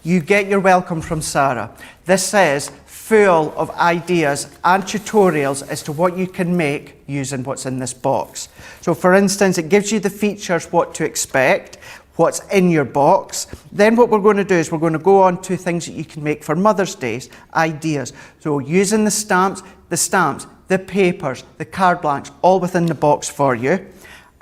You get your welcome from Sarah. This is full of ideas and tutorials as to what you can make using what's in this box. So for instance, it gives you the features, what to expect, what's in your box. Then what we're going to do is we're going to go on to things that you can make for Mother's Day, ideas. So using the stamps, the papers, the card blanks, all within the box for you.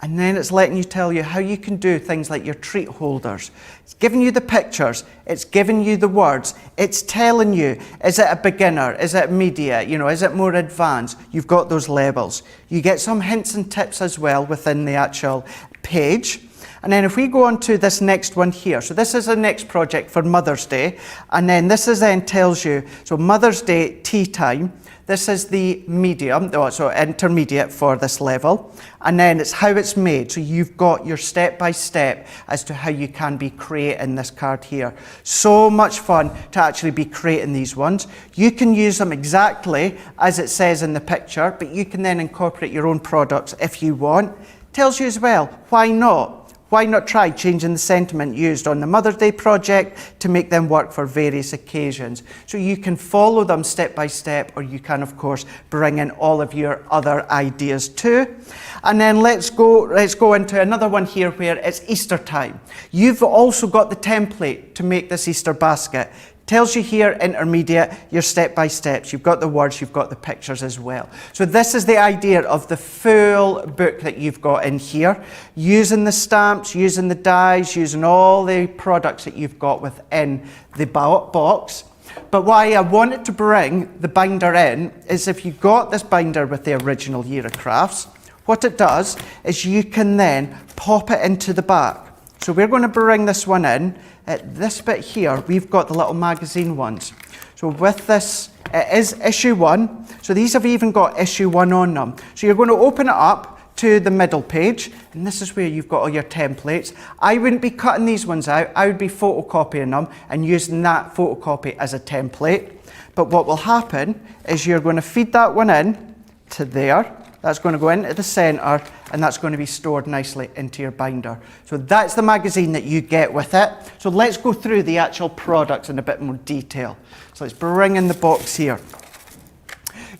And then it's letting you tell you how you can do things like your treat holders. It's giving you the pictures, it's giving you the words, it's telling you, is it a beginner, is it media, you know, is it more advanced? You've got those labels. You get some hints and tips as well within the actual page. And then if we go on to this next one here, so this is the next project for Mother's Day, and then this is then tells you, so Mother's Day tea time, this is the medium, so intermediate for this level, and then it's how it's made. So you've got your step-by-step as to how you can be creating this card here. So much fun to actually be creating these ones. You can use them exactly as it says in the picture, but you can then incorporate your own products if you want. Tells you as well, why not? Why not try changing the sentiment used on the Mother's Day project to make them work for various occasions? So you can follow them step by step, or you can, of course, bring in all of your other ideas too. And then let's go into another one here where it's Easter time. You've also got the template to make this Easter basket. Tells you here, intermediate, your step-by-steps. You've got the words, you've got the pictures as well. So this is the idea of the full book that you've got in here. Using the stamps, using the dies, using all the products that you've got within the box. But why I wanted to bring the binder in is if you got this binder with the original Year of Crafts, what it does is you can then pop it into the back. So we're going to bring this one in. At this bit here, we've got the little magazine ones. So with this, it is issue 1. So these have even got issue 1 on them. So you're going to open it up to the middle page, and this is where you've got all your templates. I wouldn't be cutting these ones out. I would be photocopying them and using that photocopy as a template. But what will happen is you're going to feed that one in to there. That's going to go into the centre, and that's going to be stored nicely into your binder. So that's the magazine that you get with it. So let's go through the actual products in a bit more detail. So let's bring in the box here.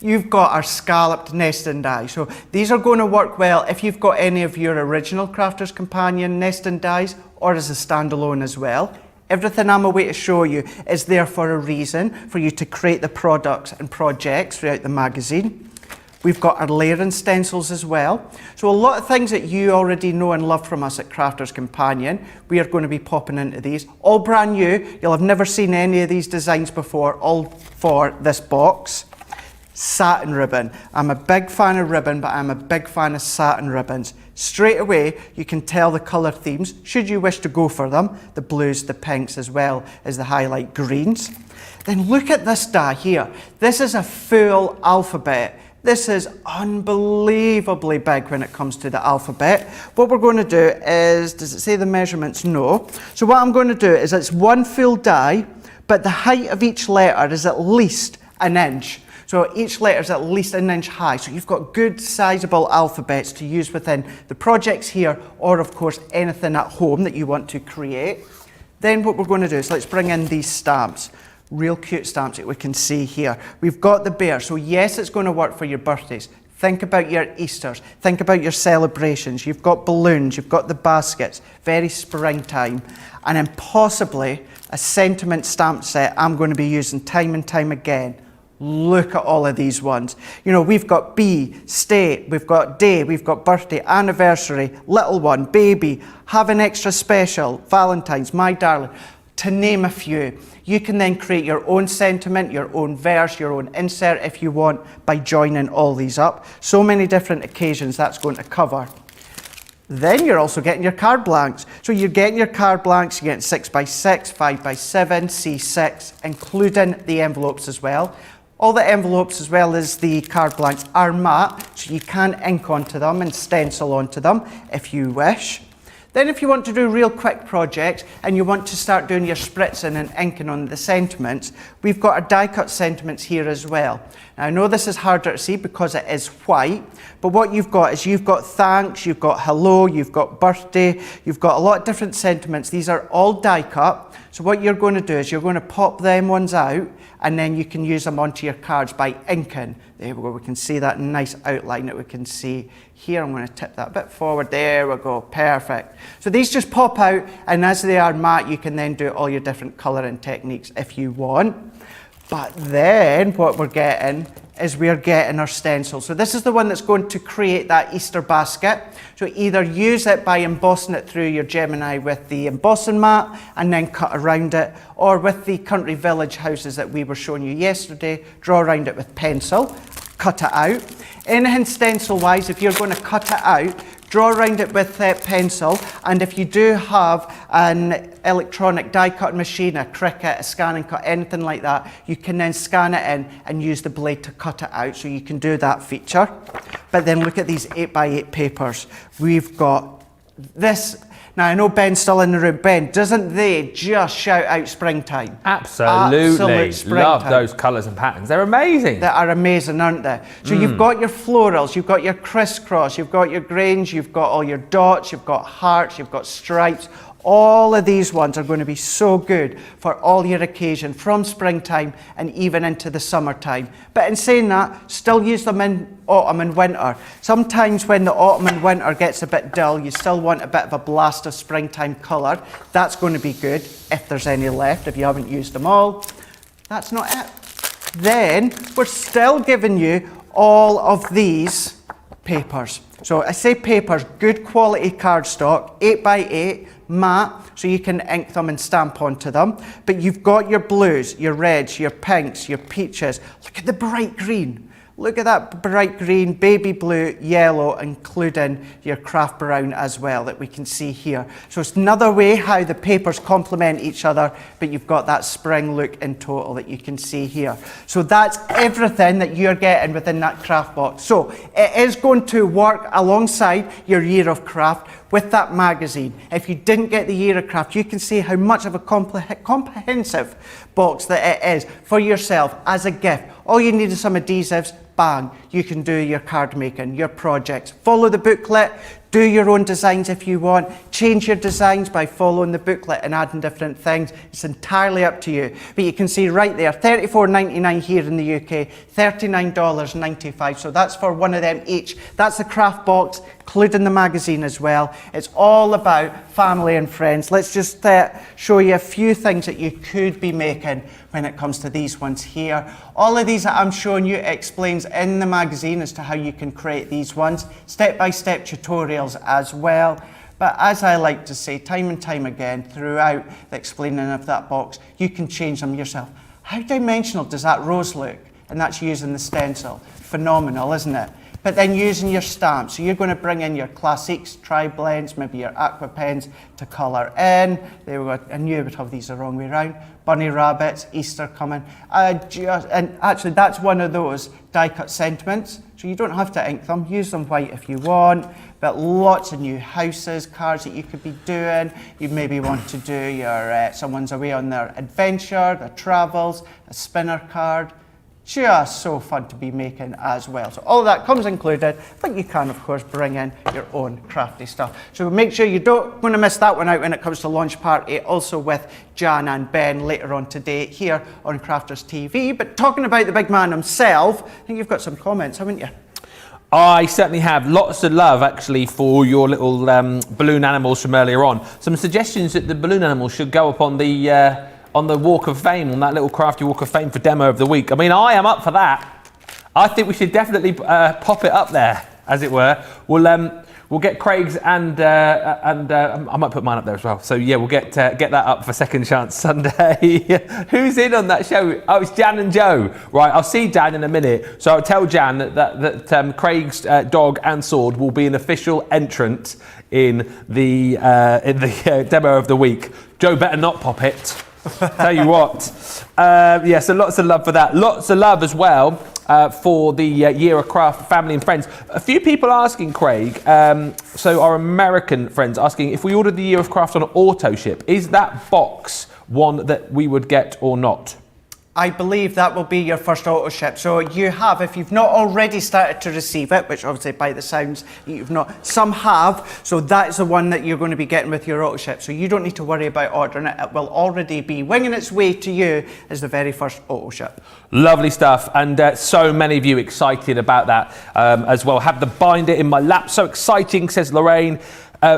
You've got our scalloped nesting dies. So these are going to work well if you've got any of your original Crafter's Companion nesting dies, or as a standalone as well. Everything I'm away to show you is there for a reason, for you to create the products and projects throughout the magazine. We've got our Laird stencils as well. So a lot of things that you already know and love from us at Crafter's Companion, we are going to be popping into these. All brand new. You'll have never seen any of these designs before, all for this box. Satin ribbon. I'm a big fan of ribbon, but I'm a big fan of satin ribbons. Straight away, you can tell the colour themes, should you wish to go for them. The blues, the pinks, as well as the highlight greens. Then look at this die here. This is a full alphabet. This is unbelievably big when it comes to the alphabet. What we're going to do is, does it say the measurements? No. So what I'm going to do is it's one full die, but the height of each letter is at least an inch. So each letter is at least an inch high. So you've got good sizable alphabets to use within the projects here, or of course anything at home that you want to create. Then what we're going to do is let's bring in these stamps. Real cute stamps that we can see here. We've got the bear, so yes, it's going to work for your birthdays. Think about your Easters, think about your celebrations. You've got balloons, you've got the baskets, very springtime. And then possibly a sentiment stamp set I'm going to be using time and time again. Look at all of these ones. You know, we've got bee, state, we've got day, we've got birthday, anniversary, little one, baby, have an extra special, Valentine's, my darling, to name a few. You can then create your own sentiment, your own verse, your own insert if you want by joining all these up. So many different occasions that's going to cover. Then you're also getting your card blanks. So you're getting your card blanks, you're getting 6x6, 5x7, C6, including the envelopes as well. All the envelopes as well as the card blanks are matte, so you can ink onto them and stencil onto them if you wish. Then if you want to do real quick projects and you want to start doing your spritzing and inking on the sentiments, we've got our die cut sentiments here as well. Now I know this is harder to see because it is white, but what you've got is you've got thanks, you've got hello, you've got birthday, you've got a lot of different sentiments. These are all die cut. So what you're going to do is you're going to pop them ones out and then you can use them onto your cards by inking. There we go, we can see that nice outline that we can see here. I'm going to tip that a bit forward. There we go, perfect. So these just pop out, and as they are matte, you can then do all your different colouring techniques if you want. But then what we're getting is we're getting our stencil. So this is the one that's going to create that Easter basket. So either use it by embossing it through your Gemini with the embossing mat and then cut around it, or with the country village houses that we were showing you yesterday, draw around it with pencil, cut it out. Anything stencil wise, if you're going to cut it out, draw around it with pencil, and if you do have an electronic die cut machine, a Cricut, a scan and cut, anything like that, you can then scan it in and use the blade to cut it out, so you can do that feature. But then look at these 8x8 papers. We've got this. Now I know Ben's still in the room. Ben, doesn't they just shout out springtime? Absolutely. Absolute springtime. Love those colours and patterns. They're amazing. They are amazing, aren't they? So you've got your florals, you've got your crisscross, you've got your grains, you've got all your dots, you've got hearts, you've got stripes. All of these ones are going to be so good for all your occasion from springtime and even into the summertime. But in saying that, still use them in autumn and winter. Sometimes when the autumn and winter gets a bit dull, you still want a bit of a blast of springtime colour. That's going to be good if there's any left, if you haven't used them all. That's not it. Then we're still giving you all of these papers. So I say papers, good quality cardstock, 8x8, matte, so you can ink them and stamp onto them. But you've got your blues, your reds, your pinks, your peaches. Look at the bright green. Look at that bright green, baby blue, yellow, including your craft brown as well that we can see here. So it's another way how the papers complement each other, but you've got that spring look in total that you can see here. So that's everything that you're getting within that craft box. So it is going to work alongside your Year of Craft with that magazine. If you didn't get the Year of Craft, you can see how much of a comprehensive box that it is for yourself as a gift. All you need is some adhesives, bang, you can do your card making, your projects. Follow the booklet, do your own designs if you want, change your designs by following the booklet and adding different things. It's entirely up to you. But you can see right there, $34.99 here in the UK, $39.95. So that's for one of them each. That's the craft box, including the magazine as well. It's all about family and friends. Let's just show you a few things that you could be making when it comes to these ones here. All of these that I'm showing you explains in the magazine as to how you can create these ones, step-by-step tutorials as well. But as I like to say time and time again throughout the explaining of that box, you can change them yourself. How dimensional does that rose look? And that's using the stencil. Phenomenal, isn't it? But then using your stamps. So you're going to bring in your classics, tri-blends, maybe your aqua pens to colour in. There we go. I knew I would have these the wrong way around. Bunny rabbits, Easter coming. And actually that's one of those die cut sentiments. So you don't have to ink them. Use them white if you want. But lots of new houses, cards that you could be doing. You maybe want to do your someone's away on their adventure, their travels, a spinner card. just so fun to be making as well. So all of that comes included, but you can of course bring in your own crafty stuff. So make sure you don't want to miss that one out when it comes to launch party, also with Jan and Ben later on today here on Crafters TV. But talking about the big man himself, I think you've got some comments, haven't you? I certainly have. Lots of love, actually, for your little balloon animals from earlier on. Some suggestions that the balloon animals should go up on the Walk of Fame, on that little crafty Walk of Fame for demo of the week. I mean, I am up for that. I think we should definitely pop it up there, as it were. We'll get Craig's and I might put mine up there as well. So yeah, we'll get that up for Second Chance Sunday. Who's in on that show? Oh, it's Jan and Joe. Right, I'll see Dan in a minute. So I'll tell Jan that Craig's dog and sword will be an official entrant in the demo of the week. Joe better not pop it. Tell you what. Yeah, so lots of love for that. Lots of love as well. For the Year of Craft family and friends. A few people asking, Craig, so our American friends asking if we ordered the Year of Craft on auto ship, is that box one that we would get or not? I believe that will be your first auto ship. So you have, if you've not already started to receive it, which obviously by the sounds you've not, some have, so that's the one that you're going to be getting with your auto ship. So you don't need to worry about ordering it. It will already be winging its way to you as the very first auto ship. Lovely stuff, and so many of you excited about that as well. Have the binder in my lap, so exciting, says Lorraine.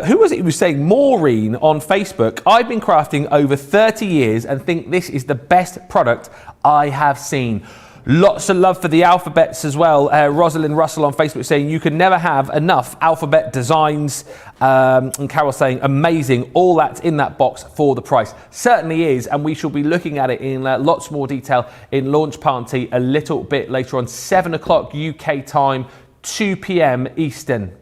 Who was it who was saying? Maureen on Facebook. I've been crafting over 30 years and think this is the best product I have seen. Lots of love for the alphabets as well. Rosalind Russell on Facebook saying you can never have enough alphabet designs. And Carol saying amazing. All that's in that box for the price. Certainly is, and we shall be looking at it in lots more detail in Launch Party a little bit later on. 7 o'clock UK time, 2 p.m. Eastern.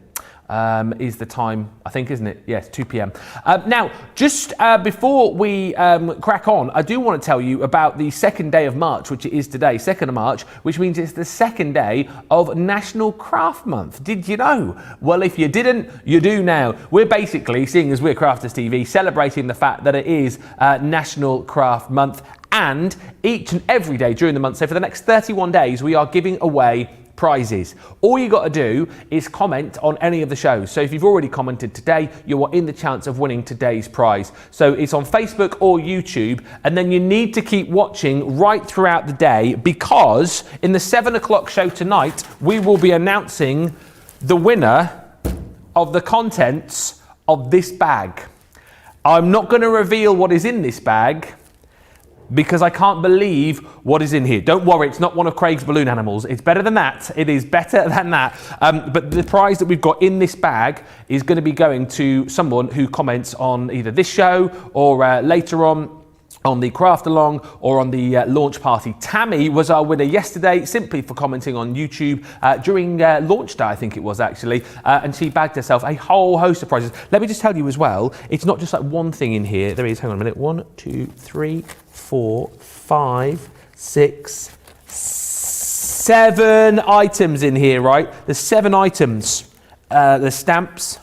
Is the time, I think, isn't it? Yes, 2 p.m. Now, just before we crack on, I do want to tell you about the second day of March, which it is today, 2nd of March, which means it's the second day of National Craft Month. Did you know? Well, if you didn't, you do now. We're basically, seeing as we're Crafters TV, celebrating the fact that it is National Craft Month, and each and every day during the month, so for the next 31 days, we are giving away prizes. All you got to do is comment on any of the shows. So if you've already commented today, you are in the chance of winning today's prize. So it's on Facebook or YouTube, and then you need to keep watching right throughout the day, because in the 7 o'clock show tonight, we will be announcing the winner of the contents of this bag. I'm not going to reveal what is in this bag, because I can't believe what is in here. Don't worry, it's not one of Craig's balloon animals. It's better than that. It is better than that. But the prize that we've got in this bag is going to be going to someone who comments on either this show or later on the Craft Along or on the Launch Party. Tammy was our winner yesterday, simply for commenting on YouTube during launch day, I think it was actually, and she bagged herself a whole host of prizes. Let me just tell you as well, it's not just like one thing in here. There is, hang on a minute, 1, 2, 3, 4, 5, 6, 7 items in here, right? There's 7 items. There's stamps,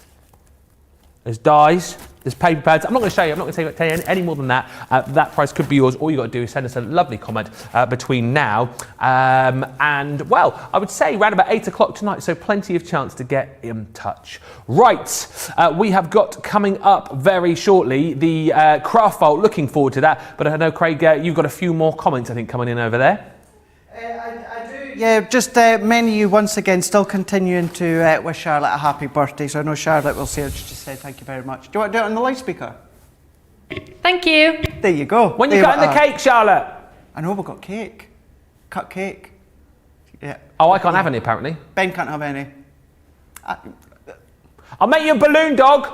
there's dies, there's paper pads. I'm not going to show you. I'm not going to tell you any more than that. That prize could be yours. All you got to do is send us a lovely comment between now and, well, I would say around about 8 o'clock tonight. So plenty of chance to get in touch. Right, we have got coming up very shortly the craft vault. Looking forward to that. But I know, Craig, you've got a few more comments, I think, coming in over there. I do. Yeah, just many of you once again still continuing to wish Charlotte a happy birthday. So I know Charlotte will say, just say thank you very much. Do you want to do it on the loudspeaker? Thank you. There you go. When you cutting the cake, Charlotte? I know we've got cake. Cut cake. Yeah. Oh, I can't have any, apparently. Ben can't have any. I'll make you a balloon dog.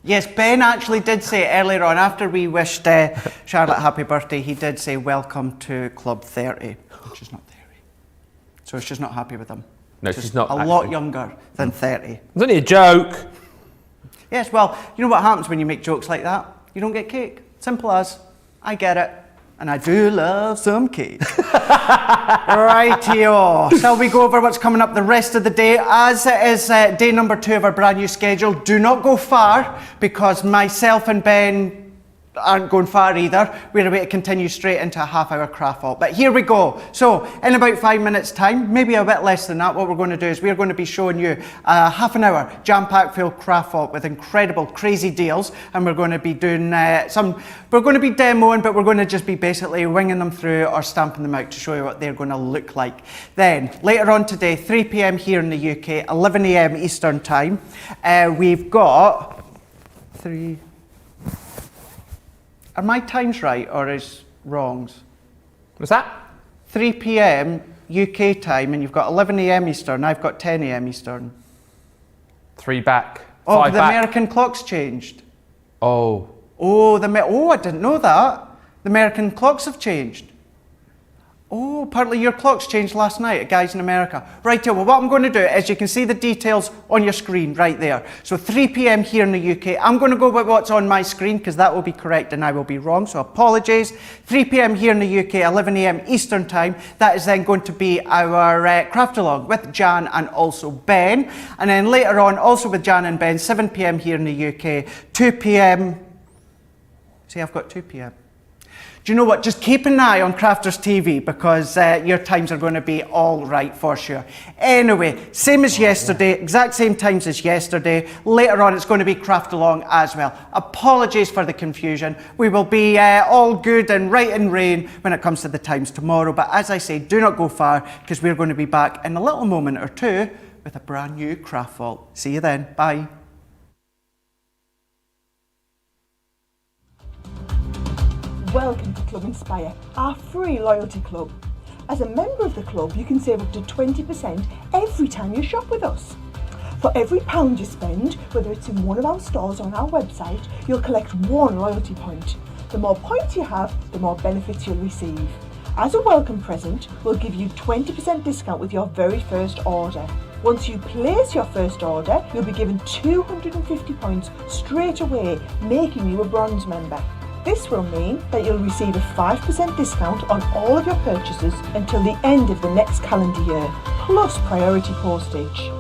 Yes, Ben actually did say earlier on, after we wished Charlotte happy birthday, he did say welcome to Club 30, which is not 30. So she's not happy with him. No, she's not. A lot younger than 30. It's only a joke. Yes, well, you know what happens when you make jokes like that? You don't get cake. Simple as. I get it. And I do love some cake. Rightio. Shall we go over what's coming up the rest of the day? As it is day number 2 of our brand new schedule, do not go far, because myself and Ben aren't going far either. We're about to continue straight into a half-hour craft vault. But here we go. So in about 5 minutes' time, maybe a bit less than that, what we're going to do is we're going to be showing you a half an hour jam-packed full craft vault with incredible, crazy deals. And we're going to be doing we're going to be demoing, but we're going to just be basically winging them through or stamping them out to show you what they're going to look like. Then later on today, 3 p.m. here in the UK, 11 a.m. Eastern time, we've got Are my times right or is wrongs? What's that? 3 p.m. UK time, and you've got 11 a.m. Eastern. I've got 10 a.m. Eastern. 3 back. Oh, 5 the back. American clock's changed. Oh. I didn't know that. The American clocks have changed. Oh, apparently your clocks changed last night, guys in America. Right, well, what I'm going to do is you can see the details on your screen right there. So 3 p.m. here in the UK. I'm going to go with what's on my screen because that will be correct and I will be wrong, so apologies. 3 p.m. here in the UK, 11 a.m. Eastern time. That is then going to be our craft along with Jan and also Ben. And then later on, also with Jan and Ben, 7 p.m. here in the UK, 2 p.m. See, I've got 2 p.m. Do you know what? Just keep an eye on Crafters TV because your times are going to be all right for sure. Anyway, same as yesterday, exact same times as yesterday. Later on, it's going to be Craft Along as well. Apologies for the confusion. We will be all good and right in rain when it comes to the times tomorrow. But as I say, do not go far because we're going to be back in a little moment or two with a brand new Craft Vault. See you then. Bye. Welcome to Club Inspire, our free loyalty club. As a member of the club, you can save up to 20% every time you shop with us. For every £1 you spend, whether it's in one of our stores or on our website, you'll collect 1 loyalty point. The more points you have, the more benefits you'll receive. As a welcome present, we'll give you 20% discount with your very first order. Once you place your first order, you'll be given 250 points straight away, making you a bronze member. This will mean that you'll receive a 5% discount on all of your purchases until the end of the next calendar year, plus priority postage.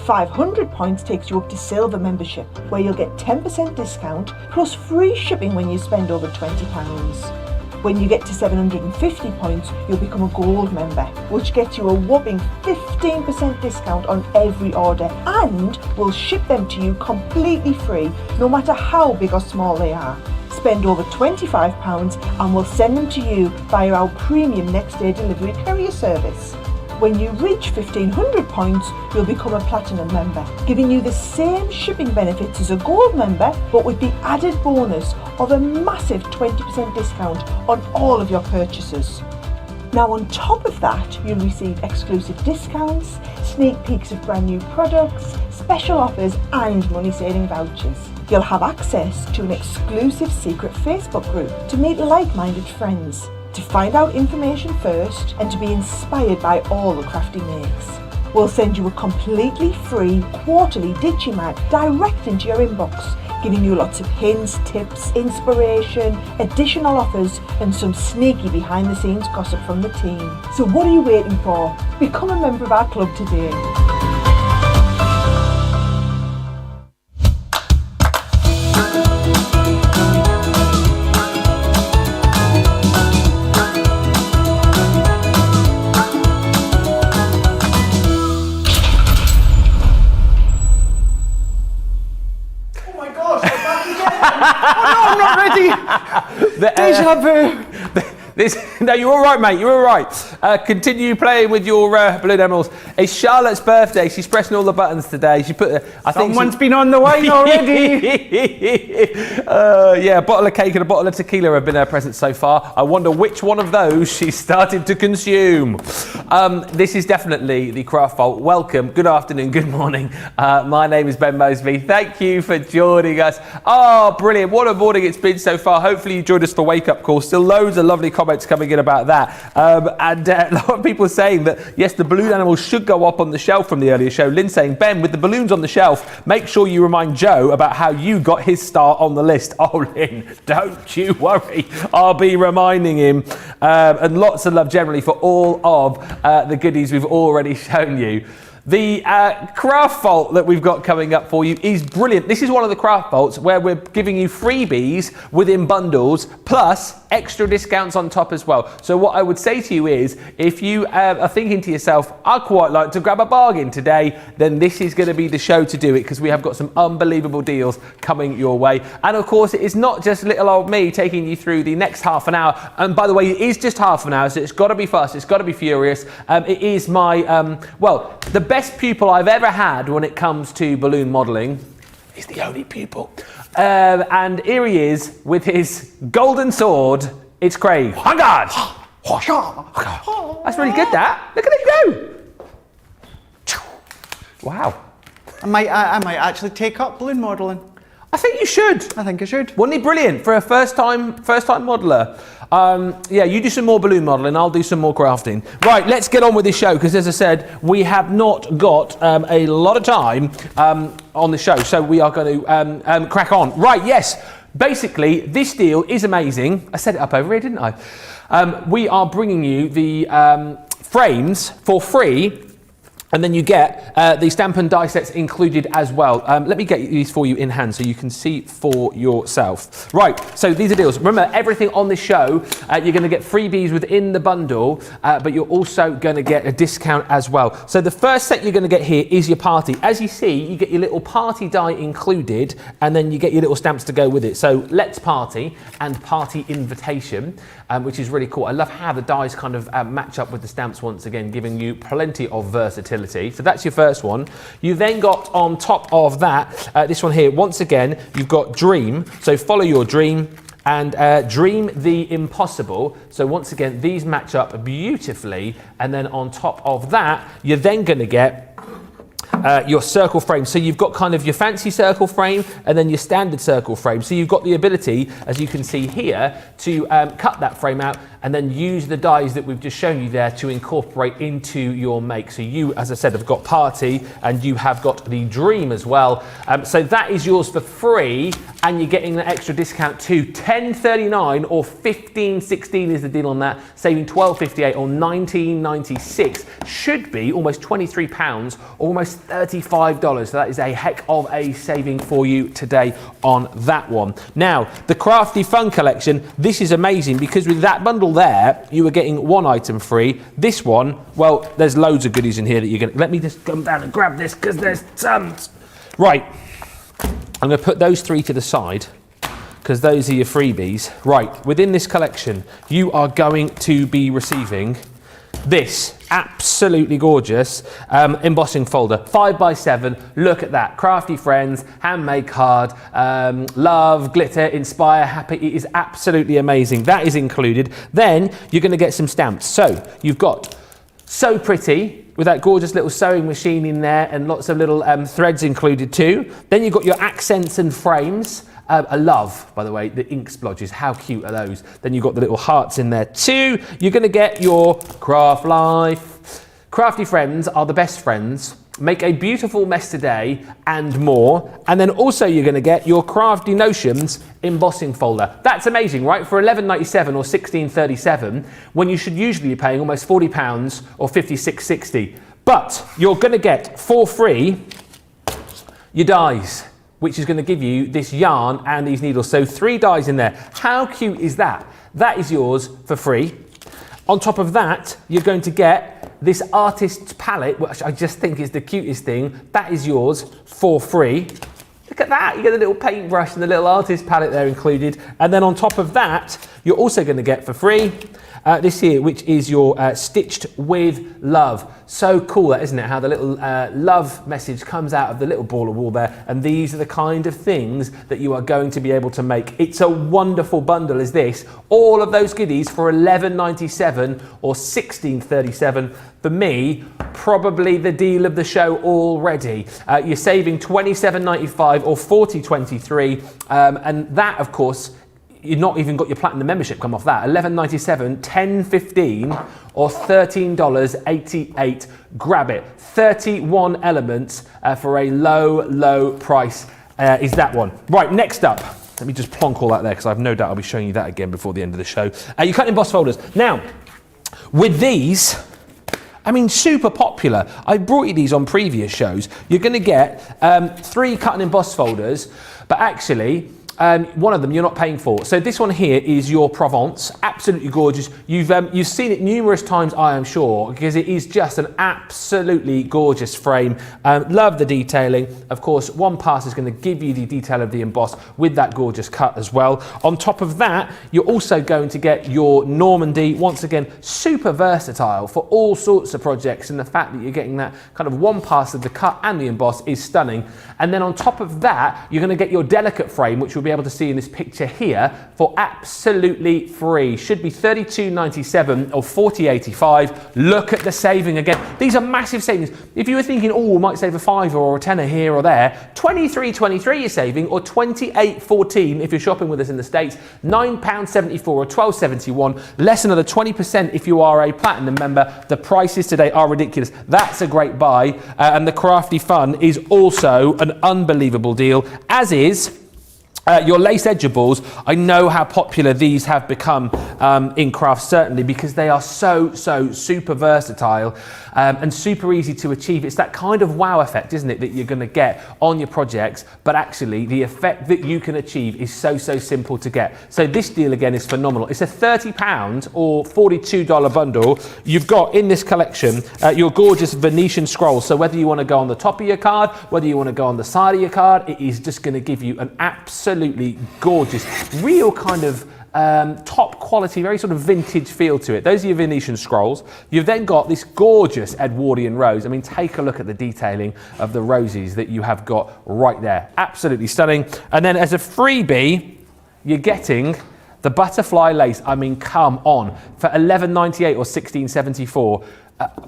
500 points takes you up to silver membership, where you'll get 10% discount plus free shipping when you spend over £20. When you get to 750 points, you'll become a gold member, which gets you a whopping 15% discount on every order, and we'll ship them to you completely free, no matter how big or small they are. Spend over £25 and we'll send them to you via our premium next day delivery courier service. When you reach 1500 points, you'll become a platinum member, giving you the same shipping benefits as a gold member, but with the added bonus of a massive 20% discount on all of your purchases. Now on top of that, you'll receive exclusive discounts, sneak peeks of brand new products, special offers and money saving vouchers. You'll have access to an exclusive secret Facebook group to meet like-minded friends, to find out information first and to be inspired by all the Crafty makes. We'll send you a completely free quarterly Digimag direct into your inbox, giving you lots of hints, tips, inspiration, additional offers and some sneaky behind the scenes gossip from the team. So what are you waiting for? Become a member of our club today. Deja vu. No, you're all right, mate. You're all right. Continue playing with your balloon emeralds. It's Charlotte's birthday. She's pressing all the buttons today. She put. Someone's been on the wine already. Yeah, a bottle of cake and a bottle of tequila have been her presents so far. I wonder which one of those she started to consume. This is definitely the Craft Vault. Welcome. Good afternoon. Good morning. My name is Ben Mosby. Thank you for joining us. Oh, brilliant. What a morning it's been so far. Hopefully you joined us for Wake Up Call. Still loads of lovely comments coming in about that. And a lot of people saying that, yes, the balloon animals should go up on the shelf from the earlier show. Lynn saying, Ben, with the balloons on the shelf, make sure you remind Joe about how you got his start on the list. Oh, Lynn, don't you worry. I'll be reminding him. And lots of love generally for all of the goodies we've already shown you. The craft vault that we've got coming up for you is brilliant. This is one of the craft vaults where we're giving you freebies within bundles plus extra discounts on top as well. So what I would say to you is, if you are thinking to yourself, I'd quite like to grab a bargain today, then this is going to be the show to do it, because we have got some unbelievable deals coming your way. And of course, it is not just little old me taking you through the next half an hour. And by the way, it is just half an hour, so it's got to be fast, it's got to be furious. It is my, well, the best pupil I've ever had when it comes to balloon modelling. He's the only pupil. And here he is with his golden sword. It's Craig. Oh God! That's really good, that. Look at it go. Wow. I might actually take up balloon modelling. I think you should. I think I should. Wouldn't he brilliant for a first time modeller? Yeah, you do some more balloon modelling, I'll do some more crafting. Right, let's get on with this show, because as I said, we have not got a lot of time on the show, so we are going to crack on. Right, yes, basically, this deal is amazing. I set it up over here, didn't I? We are bringing you the frames for free, and then you get the stamp and die sets included as well. Let me get these for you in hand so you can see for yourself. Right, so these are deals. Remember, everything on this show, you're going to get freebies within the bundle, but you're also going to get a discount as well. So the first set you're going to get here is your party. As you see, you get your little party die included, and then you get your little stamps to go with it. So Let's Party and Party Invitation, which is really cool. I love how the dies kind of match up with the stamps once again, giving you plenty of versatility. So that's your first one. You then got on top of that, this one here, once again, you've got Dream. So follow your dream and dream the impossible. So once again, these match up beautifully. And then on top of that, you're then going to get your circle frame. So you've got kind of your fancy circle frame and then your standard circle frame. So you've got the ability, as you can see here, to cut that frame out and then use the dies that we've just shown you there to incorporate into your make. So you, as I said, have got Party and you have got the Dream as well. So that is yours for free, and you're getting the extra discount to $10.39 or $15.16 is the deal on that, saving $12.58 or $19.96. Should be almost £23, almost $35. So that is a heck of a saving for you today on that one. Now, the Crafty Fun collection, this is amazing because with that bundle there, you were getting one item free. This one, well, there's loads of goodies in here that you're going to... Let me just come down and grab this because there's tons. Right. I'm going to put those three to the side because those are your freebies. Right. Within this collection, you are going to be receiving this absolutely gorgeous embossing folder, 5x7. Look at that. Crafty friends, handmade card, love, glitter, inspire, happy. It is absolutely amazing. That is included. Then you're going to get some stamps. So you've got So Pretty with that gorgeous little sewing machine in there and lots of little threads included too. Then you've got your accents and frames. I love, by the way, the ink splodges. How cute are those? Then you've got the little hearts in there too. You're going to get your Craft Life. Crafty friends are the best friends. Make a beautiful mess today and more. And then also you're going to get your Crafty Notions embossing folder. That's amazing, right? For $11.97 or $16.37, when you should usually be paying almost £40 or $56.60. But you're going to get for free your dies, which is going to give you this yarn and these needles. So 3 dies in there. How cute is that? That is yours for free. On top of that, you're going to get this artist's palette, which I just think is the cutest thing. That is yours for free. Look at that. You get a little paintbrush and the little artist palette there included. And then on top of that, you're also going to get for free this here, which is your Stitched with Love. So cool, that, isn't it? How the little love message comes out of the little ball of wool there. And these are the kind of things that you are going to be able to make. It's a wonderful bundle, is this. All of those goodies for $11.97 or $16.37. For me, probably the deal of the show already. You're saving $27.95 or $40.23. And that, of course, you've not even got your platinum membership come off that. $11.97, $10.15 or $13.88. Grab it. 31 elements for a low price is that one. Right, next up. Let me just plonk all that there because I have no doubt I'll be showing you that again before the end of the show. You can't emboss folders. Now, with these, I mean, super popular. I brought you these on previous shows. You're going to get 3 cut and emboss folders, but actually, one of them you're not paying for. So this one here is your Provence, absolutely gorgeous. You've seen it numerous times, I am sure, because it is just an absolutely gorgeous frame. Love the detailing. Of course, one pass is going to give you the detail of the emboss with that gorgeous cut as well. On top of that, you're also going to get your Normandy, once again, super versatile for all sorts of projects, and the fact that you're getting that kind of one pass of the cut and the emboss is stunning. And then on top of that, you're going to get your delicate frame, which will be able to see in this picture here for absolutely free. Should be $32.97 or $40.85. Look at the saving again. These are massive savings. If you were thinking, oh, we might save a $5 or a $10 here or there, $23.23 you're saving, or $28.14 if you're shopping with us in the States, £9.74 or $12.71, less another 20% if you are a platinum member. The prices today are ridiculous. That's a great buy, and the Crafty Fun is also an unbelievable deal, as is your lace edgeables. I know how popular these have become in craft, certainly because they are so super versatile and super easy to achieve. It's that kind of wow effect, isn't it, that you're going to get on your projects, but actually the effect that you can achieve is so simple to get. So this deal again is phenomenal. It's a £30 or $42 bundle. You've got in this collection your gorgeous Venetian scrolls. So whether you want to go on the top of your card, whether you want to go on the side of your card, it is just going to give you an absolutely gorgeous, real kind of top quality, very sort of vintage feel to it. Those are your Venetian scrolls. You've then got this gorgeous Edwardian rose. I mean, take a look at the detailing of the roses that you have got right there. Absolutely stunning. And then as a freebie, you're getting the butterfly lace. I mean, come on, for $11.98 or $16.74.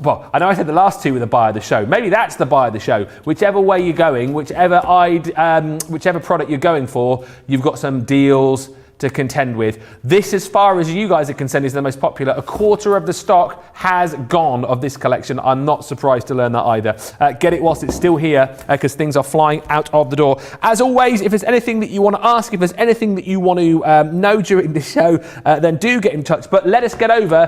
Well, I know I said the last two were the buy of the show. Maybe that's the buy of the show. Whichever way you're going, whichever product you're going for, you've got some deals to contend with. This, as far as you guys are concerned, is the most popular. A quarter of the stock has gone of this collection. I'm not surprised to learn that either. Get it whilst it's still here, because things are flying out of the door. As always, if there's anything that you want to ask, if there's anything that you want to know during the show, then do get in touch. But let us get over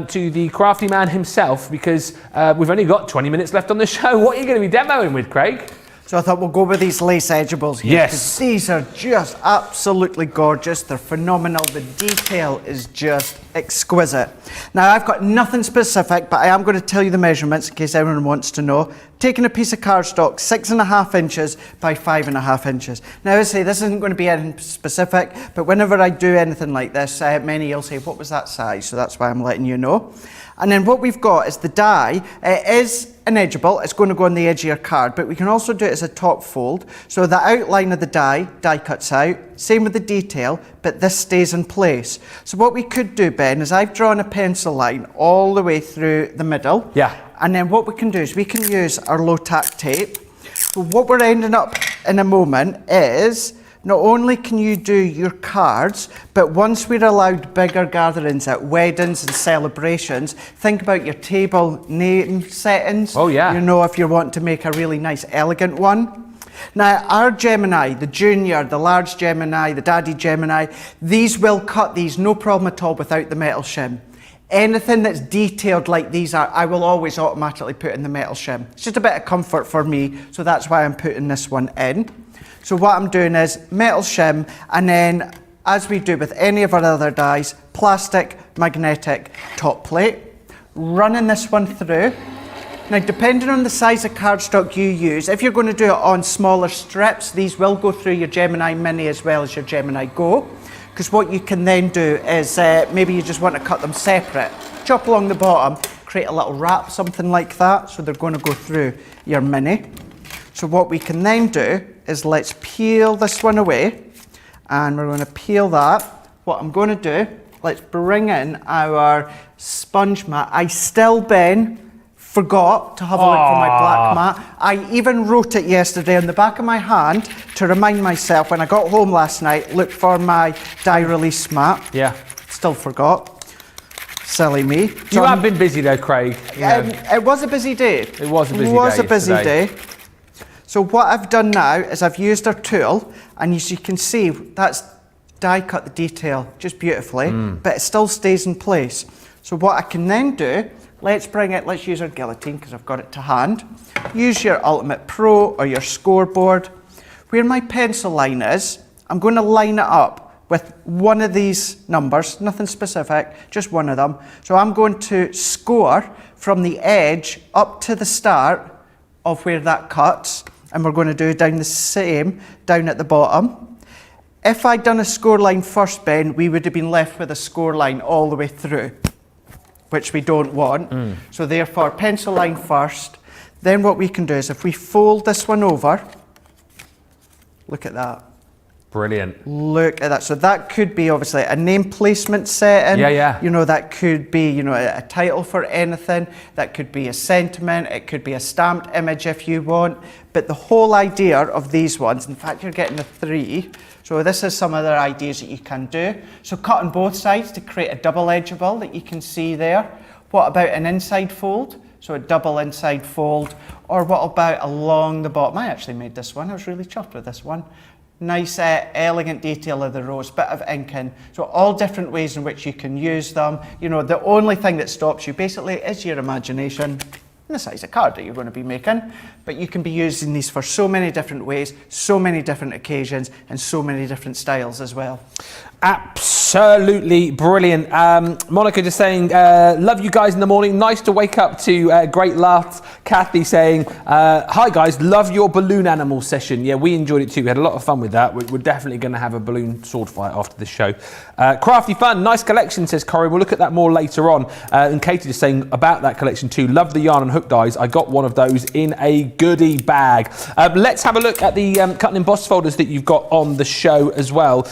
to the crafty man himself, because we've only got 20 minutes left on the show. What are you going to be demoing with, Craig? So I thought we'll go with these lace edgeables here. Yes. 'Cause these are just absolutely gorgeous. They're phenomenal. The detail is just exquisite. Now, I've got nothing specific, but I am going to tell you the measurements in case anyone wants to know. Taking a piece of cardstock, 6.5 inches by 5.5 inches. Now, I say this isn't going to be anything specific, but whenever I do anything like this, many will say, what was that size? So that's why I'm letting you know. And then what we've got is the die. It is an edgeable. It's going to go on the edge of your card, but we can also do it as a top fold. So the outline of the die cuts out. Same with the detail, but this stays in place. So what we could do, Ben, is I've drawn a pencil line all the way through the middle. Yeah. And then what we can do is we can use our low tack tape. So what we're ending up in a moment is, not only can you do your cards, but once we're allowed bigger gatherings at weddings and celebrations, think about your table name settings. Oh yeah. You know, if you want to make a really nice, elegant one. Now, our Gemini, the Junior, the large Gemini, the Daddy Gemini, these will cut these no problem at all without the metal shim. Anything that's detailed like these are, I will always automatically put in the metal shim. It's just a bit of comfort for me, so that's why I'm putting this one in. So what I'm doing is metal shim, and then, as we do with any of our other dies, plastic magnetic top plate. Running this one through. Now, depending on the size of cardstock you use, if you're going to do it on smaller strips, these will go through your Gemini Mini as well as your Gemini Go. Because what you can then do is, maybe you just want to cut them separate. Chop along the bottom, create a little wrap, something like that, so they're going to go through your Mini. So what we can then do is let's peel this one away, and we're going to peel that. What I'm going to do, let's bring in our sponge mat. I still, Ben, forgot to have a look for my black mat. I even wrote it yesterday on the back of my hand to remind myself when I got home last night, look for my die release mat. Yeah. Still forgot. Silly me. You have been busy though, Craig. It was a busy day. It was a busy day. It was a busy yesterday. day. So what I've done now is I've used our tool, and as you can see, that's die cut the detail just beautifully, but it still stays in place. So what I can then do, let's use our guillotine because I've got it to hand. Use your Ultimate Pro or your scoreboard. Where my pencil line is, I'm going to line it up with one of these numbers, nothing specific, just one of them. So I'm going to score from the edge up to the start of where that cuts, and we're going to do down the same down at the bottom. If I'd done a score line first, Ben, we would have been left with a score line all the way through, which we don't want. So therefore, pencil line first. Then what we can do is if we fold this one over, look at that. Brilliant. Look at that. So that could be obviously a name placement setting. Yeah. You know, that could be, you know, a title for anything. That could be a sentiment. It could be a stamped image if you want. But the whole idea of these ones, in fact, you're getting a 3. So this is some other ideas that you can do. So cut on both sides to create a double edgeable that you can see there. What about an inside fold? So a double inside fold. Or what about along the bottom? I actually made this one. I was really chuffed with this one. Nice, elegant detail of the rose, bit of inking. So all different ways in which you can use them. You know, the only thing that stops you basically is your imagination and the size of card that you're going to be making. But you can be using these for so many different ways, so many different occasions, and so many different styles as well. Absolutely brilliant. Monica just saying, love you guys in the morning. Nice to wake up to great laughs. Kathy saying, hi guys, love your balloon animal session. Yeah, we enjoyed it too. We had a lot of fun with that. We're definitely going to have a balloon sword fight after the show. Crafty fun, nice collection, says Corey. We'll look at that more later on. And Katie just saying about that collection too. Love the yarn and hook dies. I got one of those in a goodie bag. Let's have a look at the cut and emboss folders that you've got on the show as well.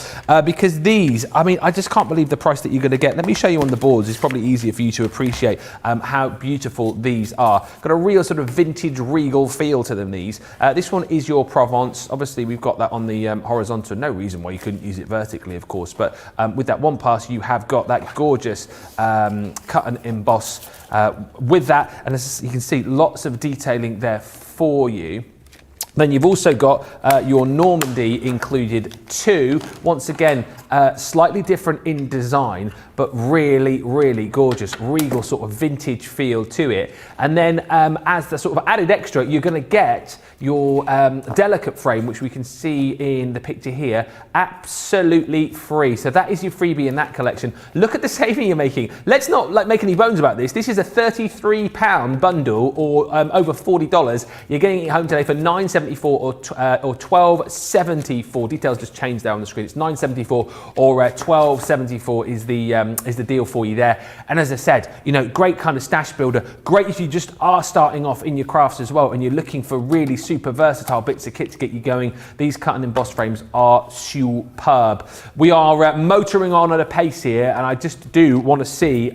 Because these, I mean, I just can't believe the price that you're going to get. Let me show you on the boards. It's probably easier for you to appreciate how beautiful these are. Got a real sort of vintage regal feel to them, these. This one is your Provence. Obviously, we've got that on the horizontal. No reason why you couldn't use it vertically, of course. But with that one pass, you have got that gorgeous cut and emboss with that. And as you can see, lots of detailing there for you. Then you've also got your Normandy included too. Once again, slightly different in design, but really, really gorgeous, regal sort of vintage feel to it. And then as the sort of added extra, you're going to get your delicate frame, which we can see in the picture here, absolutely free. So that is your freebie in that collection. Look at the saving you're making. Let's not make any bones about this. This is a £33 bundle or over $40. You're getting it home today for $9.74 or $12.74. Details just changed there on the screen. It's $9.74 or $12.74 is the deal for you there. And as I said, you know, great kind of stash builder. Great if you just are starting off in your crafts as well and you're looking for really super versatile bits of kit to get you going. These cut and emboss frames are superb. We are motoring on at a pace here, and I just do want to see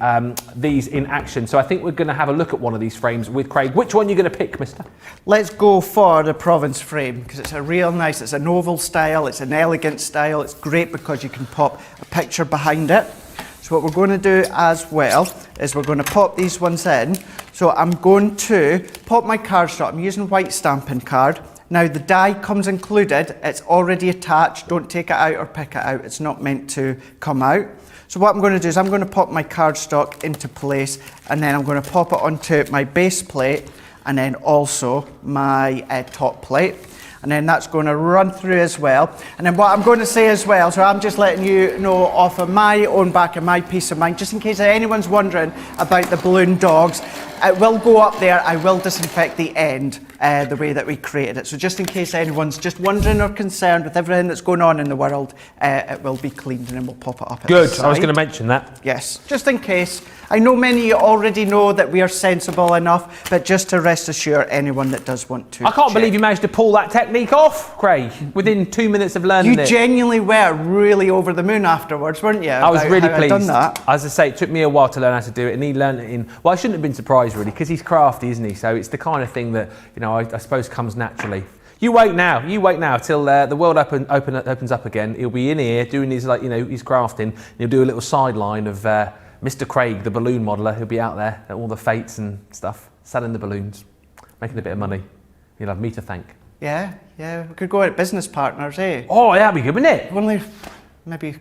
these in action. So I think we're going to have a look at one of these frames with Craig. Which one are you going to pick, mister? Let's go for the Provence frame because it's a real nice, it's an oval style, it's an elegant style. It's great because you can pop a picture behind it. So what we're going to do as well is we're going to pop these ones in. So I'm going to pop my cardstock. I'm using white stamping card. Now the die comes included. It's already attached. Don't take it out or pick it out. It's not meant to come out. So what I'm going to do is I'm going to pop my cardstock into place, and then I'm going to pop it onto my base plate and then also my top plate. And then that's going to run through as well. And then what I'm going to say as well, so I'm just letting you know off of my own back and my peace of mind, just in case anyone's wondering about the balloon dogs, it will go up there. I will disinfect the end the way that we created it. So just in case anyone's just wondering or concerned with everything that's going on in the world, it will be cleaned and then we'll pop it up at Good, the side. I was going to mention that. Yes, just in case. I know many of you already know that we are sensible enough, but just to rest assure anyone that does want to I can't check. believe you managed to pull that technique off, Craig, within 2 minutes of learning it. You genuinely were really over the moon afterwards, weren't you? I was really pleased. Done that. As I say, it took me a while to learn how to do it, and he learned it in, well, I shouldn't have been surprised really, because he's crafty, isn't he? So it's the kind of thing that, you know, I suppose comes naturally. You wait now till the world opens up again. He'll be in here doing his, like, you know, his crafting, and he'll do a little sideline of Mr. Craig, the balloon modeller. He'll be out there at all the fates and stuff, selling the balloons, making a bit of money. He'll have me to thank. Yeah, we could go out business partners, eh? Oh, yeah, that'd be good, wouldn't it? Only maybe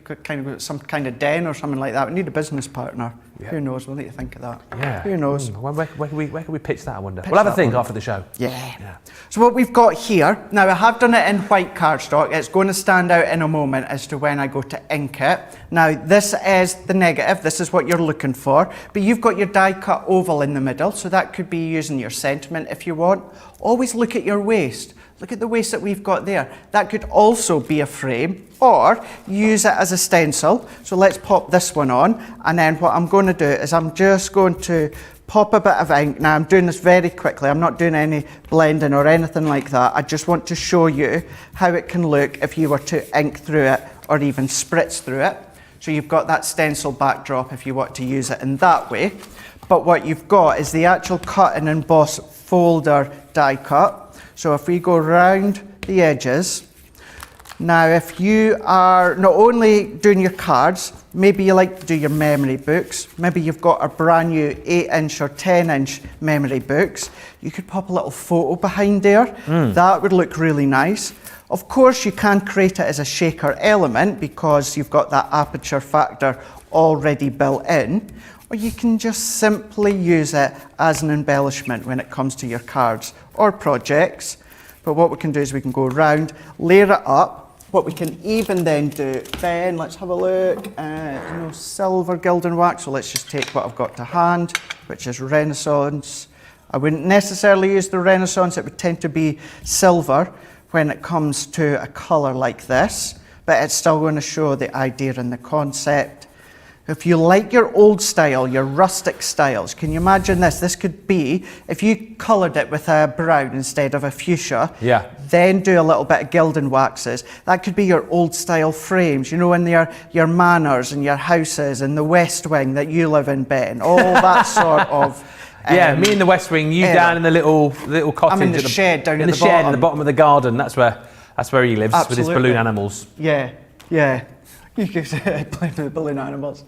some kind of den or something like that. We need a business partner. Who knows? We'll need to think of that. Yeah. Who knows? Where can we pitch that, I wonder? We'll have a think after the show. Yeah. So what we've got here, now I have done it in white cardstock. It's going to stand out in a moment as to when I go to ink it. Now this is the negative, this is what you're looking for, but you've got your die cut oval in the middle, so that could be using your sentiment if you want. Always look at your waist. Look at the waist that we've got there. That could also be a frame, or use it as a stencil. So let's pop this one on, and then what I'm going to do is I'm just going to pop a bit of ink. Now I'm doing this very quickly, I'm not doing any blending or anything like that. I just want to show you how it can look if you were to ink through it or even spritz through it. So you've got that stencil backdrop if you want to use it in that way. But what you've got is the actual cut and emboss folder die cut. So if we go round the edges, now if you are not only doing your cards, maybe you like to do your memory books, maybe you've got a brand new 8-inch or 10-inch memory books, you could pop a little photo behind there. That would look really nice. Of course you can create it as a shaker element because you've got that aperture factor already built in, or you can just simply use it as an embellishment when it comes to your cards or projects. But what we can do is we can go around, layer it up. What we can even then do, Ben, let's have a look, silver gilding wax. So let's just take what I've got to hand, which is Renaissance. I wouldn't necessarily use the Renaissance, it would tend to be silver when it comes to a colour like this, but it's still going to show the idea and the concept. If you like your old style, your rustic styles, can you imagine this? This could be, if you coloured it with a brown instead of a fuchsia, then do a little bit of gilding waxes. That could be your old style frames, you know, in your manors and your houses and the West Wing that you live in, Ben, all that sort of... me in the West Wing, you down in the little cottage. I'm in the shed down in at the the shed bottom. in the bottom of the garden. That's where he lives. Absolutely. With his balloon animals. Yeah. You could play with the balloon animals.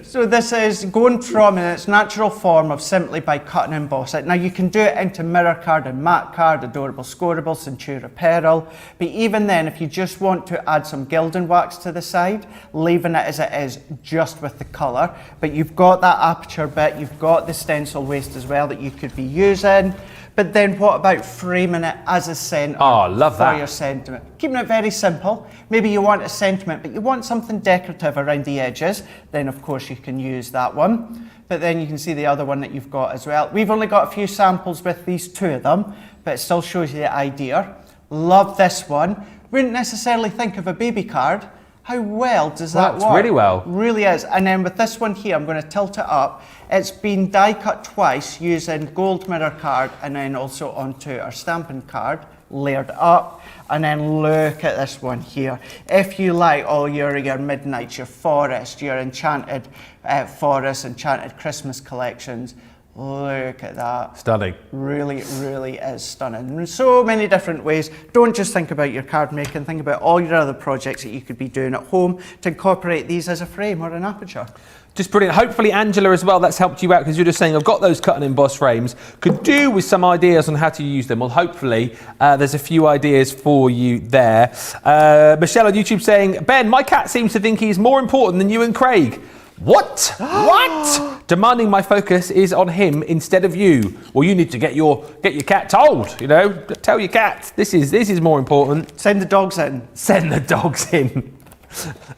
So this is going from in its natural form of simply by cut and emboss it. Now you can do it into mirror card and matte card, adorable scoreable, Centura Peril. But even then, if you just want to add some gilding wax to the side, leaving it as it is just with the colour. But you've got that aperture bit, you've got the stencil waste as well that you could be using. But then what about framing it as a centre for your sentiment? Keeping it very simple. Maybe you want a sentiment, but you want something decorative around the edges. Then of course you can use that one. But then you can see the other one that you've got as well. We've only got a few samples with these two of them, but it still shows you the idea. Love this one. Wouldn't necessarily think of a baby card. How well does that work? Really well. Really is. And then with this one here, I'm going to tilt it up. It's been die cut twice using gold mirror card and then also onto our stamping card, layered up. And then look at this one here. If you like all your Midnights, your Forest, your Enchanted Forest, Enchanted Christmas collections, look at that. Stunning. Really, really is stunning. In so many different ways. Don't just think about your card making, think about all your other projects that you could be doing at home to incorporate these as a frame or an aperture. Just brilliant. Hopefully, Angela, as well, that's helped you out because you're just saying, I've got those cut and emboss frames. Could do with some ideas on how to use them. Well, hopefully, there's a few ideas for you there. Michelle on YouTube saying, Ben, my cat seems to think he's more important than you and Craig. What? What? Demanding my focus is on him instead of you. Well, you need to get your cat told, you know. Tell your cat, this is more important. Send the dogs in. Send the dogs in.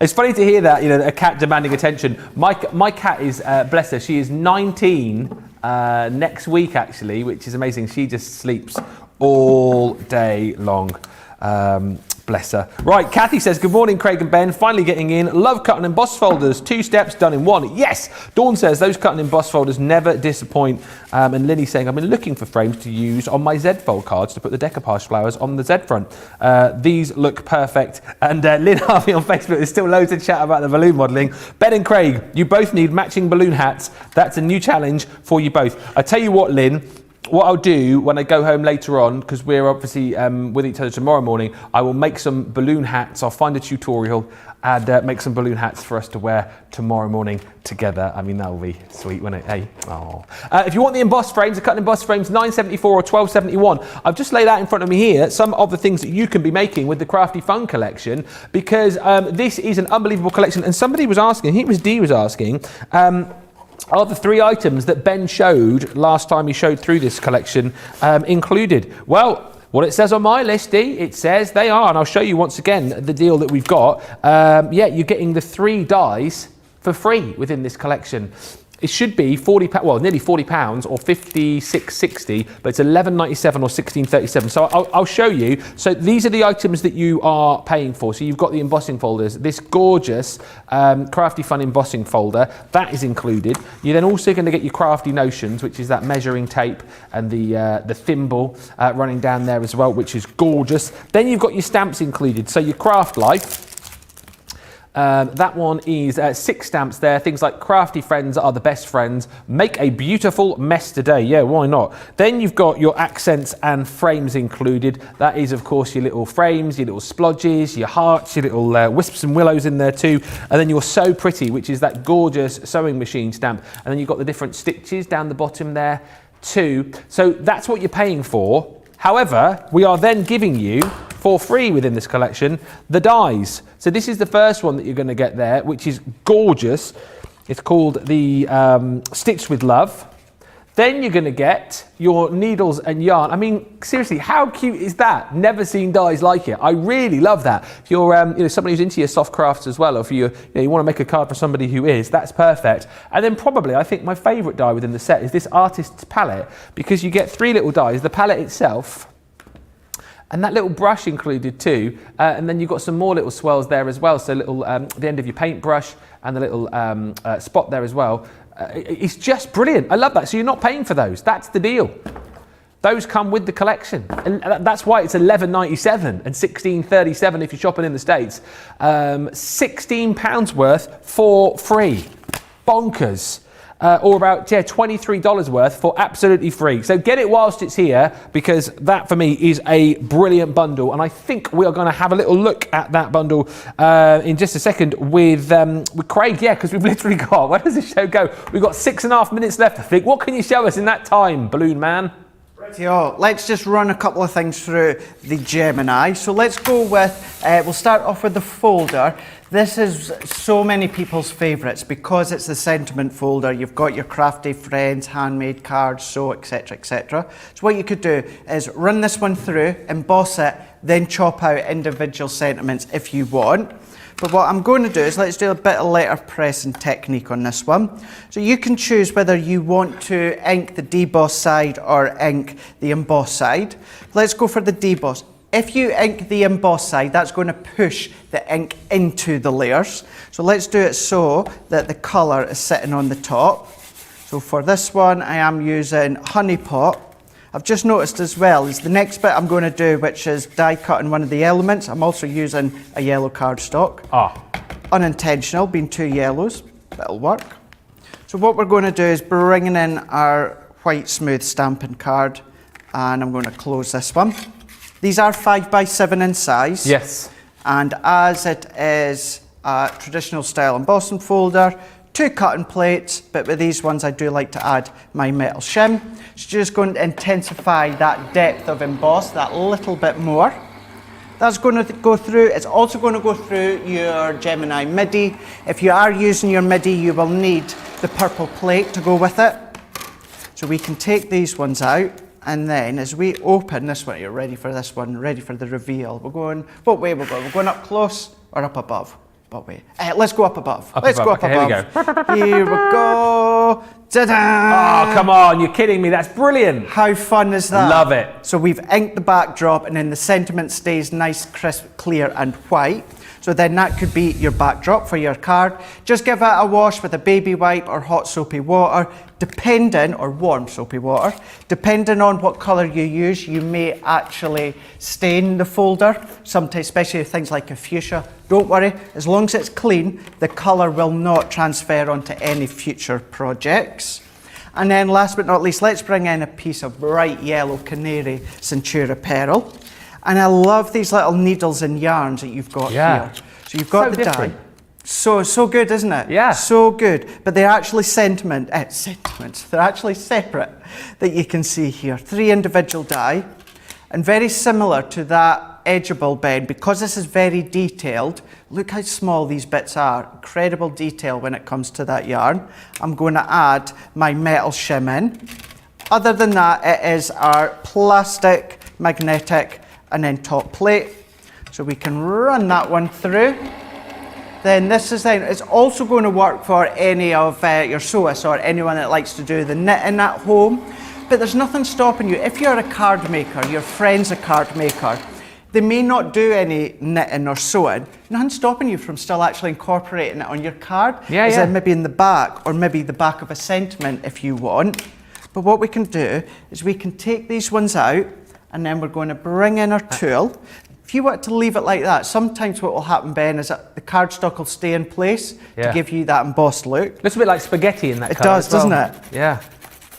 It's funny to hear that, you know, a cat demanding attention. My cat is, bless her, she is 19 next week actually, which is amazing. She just sleeps all day long. Bless her. Right, Kathy says, good morning, Craig and Ben. Finally getting in. Love cut and emboss folders. 2 steps done in 1. Yes! Dawn says, those cut and emboss folders never disappoint. And Lily saying, I've been looking for frames to use on my Z-fold cards to put the decoupage flowers on the Z front. These look perfect. And Lynn Harvey on Facebook, there's still loads of chat about the balloon modelling. Ben and Craig, you both need matching balloon hats. That's a new challenge for you both. I tell you what, Lynn, what I'll do when I go home later on, because we're obviously with each other tomorrow morning, I will make some balloon hats. I'll find a tutorial and make some balloon hats for us to wear tomorrow morning together. I mean, that'll be sweet, won't it? Hey, oh. If you want the embossed frames, the cut and embossed frames, $9.74 or $12.71. I've just laid out in front of me here some of the things that you can be making with the Crafty Fun collection, because this is an unbelievable collection. And somebody was asking, I think it was Dee was asking, are the 3 items that Ben showed last time he showed through this collection included? Well, what it says on my list, Dee, it says they are, and I'll show you once again the deal that we've got. Yeah, you're getting the 3 dies for free within this collection. It should be £40, well, nearly £40 or $56.60, but it's $11.97 or $16.37. So I'll show you. So these are the items that you are paying for. So you've got the embossing folders, this gorgeous Crafty Fun embossing folder, that is included. You're then also going to get your Crafty Notions, which is that measuring tape and the thimble running down there as well, which is gorgeous. Then you've got your stamps included. So your Craft Life. That one is 6 stamps there. Things like crafty friends are the best friends. Make a beautiful mess today. Yeah, why not? Then you've got your accents and frames included. That is, of course, your little frames, your little splodges, your hearts, your little wisps and willows in there too. And then your So Pretty, which is that gorgeous sewing machine stamp. And then you've got the different stitches down the bottom there too. So that's what you're paying for. However, we are then giving you, for free within this collection, the dies. So this is the first one that you're going to get there, which is gorgeous. It's called the Stitched with Love. Then you're going to get your needles and yarn. I mean, seriously, how cute is that? Never seen dies like it. I really love that. If you're somebody who's into your soft crafts as well, or if you want to make a card for somebody who is, that's perfect. And then probably, I think my favourite die within the set is this artist's palette, because you get 3 little dies, the palette itself, and that little brush included too. And then you've got some more little swirls there as well. So little, the end of your paintbrush and the little spot there as well. It's just brilliant. I love that. So you're not paying for those. That's the deal. Those come with the collection. And that's why it's $11.97 and $16.37 if you're shopping in the States. £16 worth for free. Bonkers. Or about $23 worth for absolutely free. So get it whilst it's here, because that for me is a brilliant bundle. And I think we are going to have a little look at that bundle in just a second with Craig. Yeah, because we've literally got, where does the show go? We've got 6.5 minutes left, I think. What can you show us in that time, Balloon Man? Rightio, let's just run a couple of things through the Gemini. So let's go with, we'll start off with the folder. This is so many people's favourites because it's the sentiment folder. You've got your crafty friends, handmade cards, so etc, etc. So what you could do is run this one through, emboss it, then chop out individual sentiments if you want. But what I'm going to do is let's do a bit of letterpressing technique on this one. So you can choose whether you want to ink the deboss side or ink the emboss side. Let's go for the deboss. If you ink the emboss side, that's going to push the ink into the layers. So let's do it so that the colour is sitting on the top. So for this one, I am using Honey Pot. I've just noticed as well is the next bit I'm going to do, which is die cutting one of the elements. I'm also using a yellow cardstock. Unintentional, being 2 yellows, that'll work. So what we're going to do is bringing in our white smooth stamping card, and I'm going to close this one. These are 5x7 in size. Yes. And as it is a traditional style embossing folder, 2 cutting plates, but with these ones I do like to add my metal shim. It's just going to intensify that depth of emboss that little bit more. That's going to go through, it's also going to go through your Gemini MIDI. If you are using your MIDI, you will need the purple plate to go with it. So we can take these ones out, and then as we open this one, you're ready for this one, ready for the reveal. We're going, what way we're going? We're going up close or up above? What way? Let's go up above. Let's go up above. Here we go. Here we go. Ta-da! Oh, come on, you're kidding me. That's brilliant. How fun is that? Love it. So we've inked the backdrop, and then the sentiment stays nice, crisp, clear and white. So then that could be your backdrop for your card. Just give it a wash with a baby wipe or hot soapy water, or warm soapy water. Depending on what colour you use, you may actually stain the folder, sometimes, especially things like a fuchsia. Don't worry, as long as it's clean, the colour will not transfer onto any future projects. And then last but not least, let's bring in a piece of bright yellow canary Centura Pearl. And I love these little needles and yarns that you've got here. So you've got the die. So good, isn't it? Yeah. So good. But they're actually sentiments. They're actually separate that you can see here. 3 individual die. And very similar to that edgeable, Ben, because this is very detailed. Look how small these bits are. Incredible detail when it comes to that yarn. I'm going to add my metal shim in. Other than that, it is our plastic, magnetic, and then top plate. So we can run that one through. Then it's also going to work for any of your sewists or anyone that likes to do the knitting at home. But there's nothing stopping you. If you're a card maker, your friend's a card maker, they may not do any knitting or sewing. Nothing stopping you from still actually incorporating it on your card. As in maybe in the back, or maybe the back of a sentiment if you want. But what we can do is we can take these ones out, and then we're going to bring in our tool. If you want to leave it like that, sometimes what will happen, Ben, is that the cardstock will stay in place to give you that embossed look. Looks a bit like spaghetti in that It colour does, as well. doesn't it? Yeah.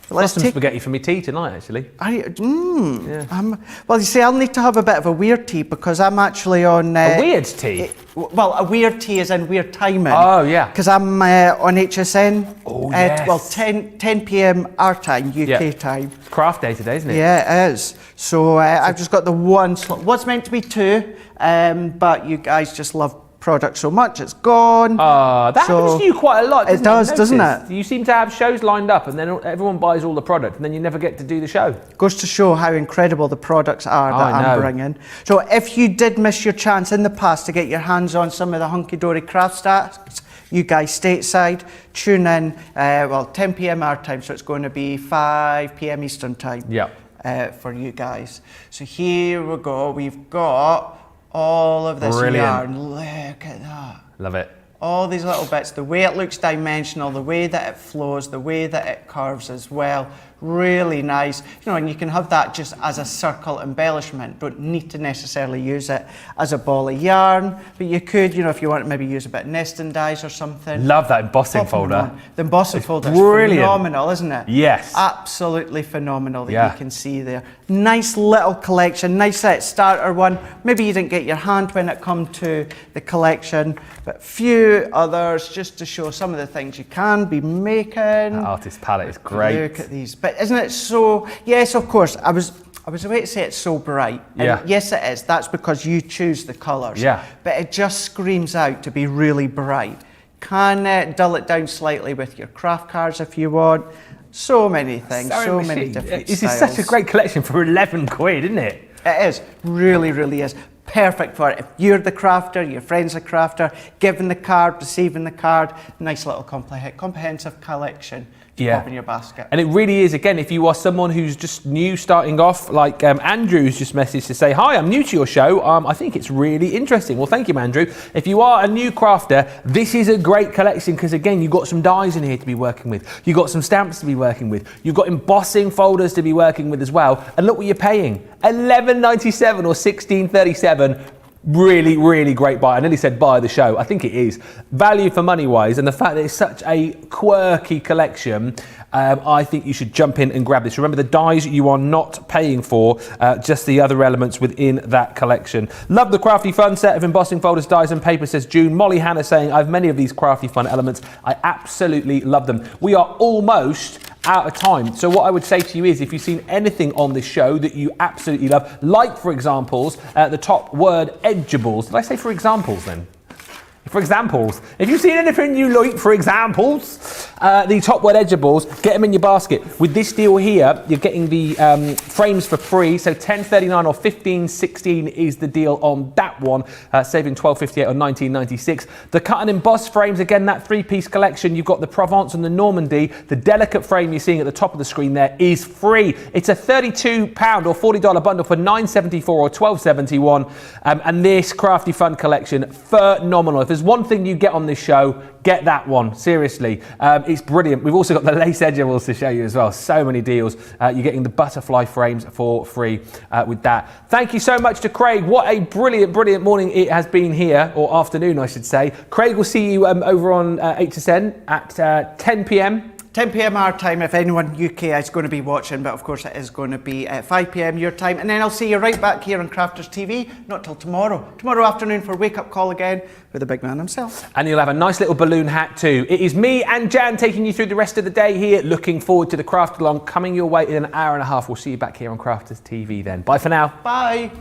Let's some spaghetti for me tea tonight, actually. Well, you see, I'll need to have a bit of a weird tea because I'm actually on... a weird tea? Well, a weird tea is in weird timing. Oh, yeah. Because I'm on HSN. Oh, yes. Well, 10 p.m. our time, UK time. It's craft day today, isn't it? Yeah, it is. So I've just got the one slot. What's meant to be two, but you guys just love product so much, it's gone. That happens to you quite a lot, doesn't it? It does, doesn't it? You seem to have shows lined up and then everyone buys all the product and then you never get to do the show. Goes to show how incredible the products are that I'm bringing. So if you did miss your chance in the past to get your hands on some of the hunky-dory craft stacks, you guys stateside, tune in, 10 p.m. our time, so it's going to be 5 p.m. Eastern time for you guys. So here we go, we've got all of this yarn. Look at that. Love it. All these little bits, the way it looks dimensional, the way that it flows, the way that it curves as well. Really nice. You know, and you can have that just as a circle embellishment. Don't need to necessarily use it as a ball of yarn, but you could, you know, if you want to maybe use a bit of nesting dies or something. Love that embossing folder. The embossing folder is phenomenal, isn't it? Yes. Absolutely phenomenal that you can see there. Nice little collection, nice starter one. Maybe you didn't get your hand when it come to the collection, but few others just to show some of the things you can be making. That artist palette is great. Look at these. But isn't it so, yes, of course, I was about to say it's so bright. And yes, it is. That's because you choose the colours. Yeah. But it just screams out to be really bright. Can dull it down slightly with your craft cards if you want. So many things, so many different styles. This is such a great collection for 11 quid, isn't it? It is, really, really is. Perfect for it. If you're the crafter, your friend's a crafter, giving the card, receiving the card, nice little comprehensive collection to pop in your basket. And it really is, again, if you are someone who's just new starting off, like Andrew's just messaged to say, hi, I'm new to your show. I think it's really interesting. Well, thank you, Andrew. If you are a new crafter, this is a great collection because, again, you've got some dies in here to be working with. You've got some stamps to be working with. You've got embossing folders to be working with as well. And look what you're paying. $11.97 or $16.37. Really, really great buy. I nearly said buy the show. I think it is. Value for money wise, and the fact that it's such a quirky collection, I think you should jump in and grab this. Remember, the dies you are not paying for, just the other elements within that collection. Love the crafty fun set of embossing folders, dies and paper, says June. Molly Hannah saying, I have many of these crafty fun elements. I absolutely love them. We are almost out of time. So what I would say to you is, if you've seen anything on this show that you absolutely love, like for examples, the top word edgeables. Did I say for examples then? For examples, if you've seen anything you like, for examples, the top word edgeables, get them in your basket. With this deal here, you're getting the frames for free, so $10.39 or $15.16 is the deal on that one, saving $12.58 or $19.96. The cut and emboss frames, again, that three-piece collection, you've got the Provence and the Normandy. The delicate frame you're seeing at the top of the screen there is free. It's a £32 or $40 bundle for $9.74 or $12.71, and this crafty fun collection, phenomenal. If there's one thing you get on this show, get that one, seriously. It's brilliant. We've also got the lace edgeables to show you as well. So many deals. You're getting the butterfly frames for free with that. Thank you so much to Craig. What a brilliant, brilliant morning it has been here, or afternoon, I should say. Craig will see you over on HSN at 10 p.m. 10 p.m. our time, if anyone UK is going to be watching, but of course it is going to be at 5 p.m. your time. And then I'll see you right back here on Crafters TV, not till tomorrow. Tomorrow afternoon for Wake Up Call again with the big man himself. And you'll have a nice little balloon hat too. It is me and Jan taking you through the rest of the day here. Looking forward to the Craft Along coming your way in an hour and a half. We'll see you back here on Crafters TV then. Bye for now. Bye.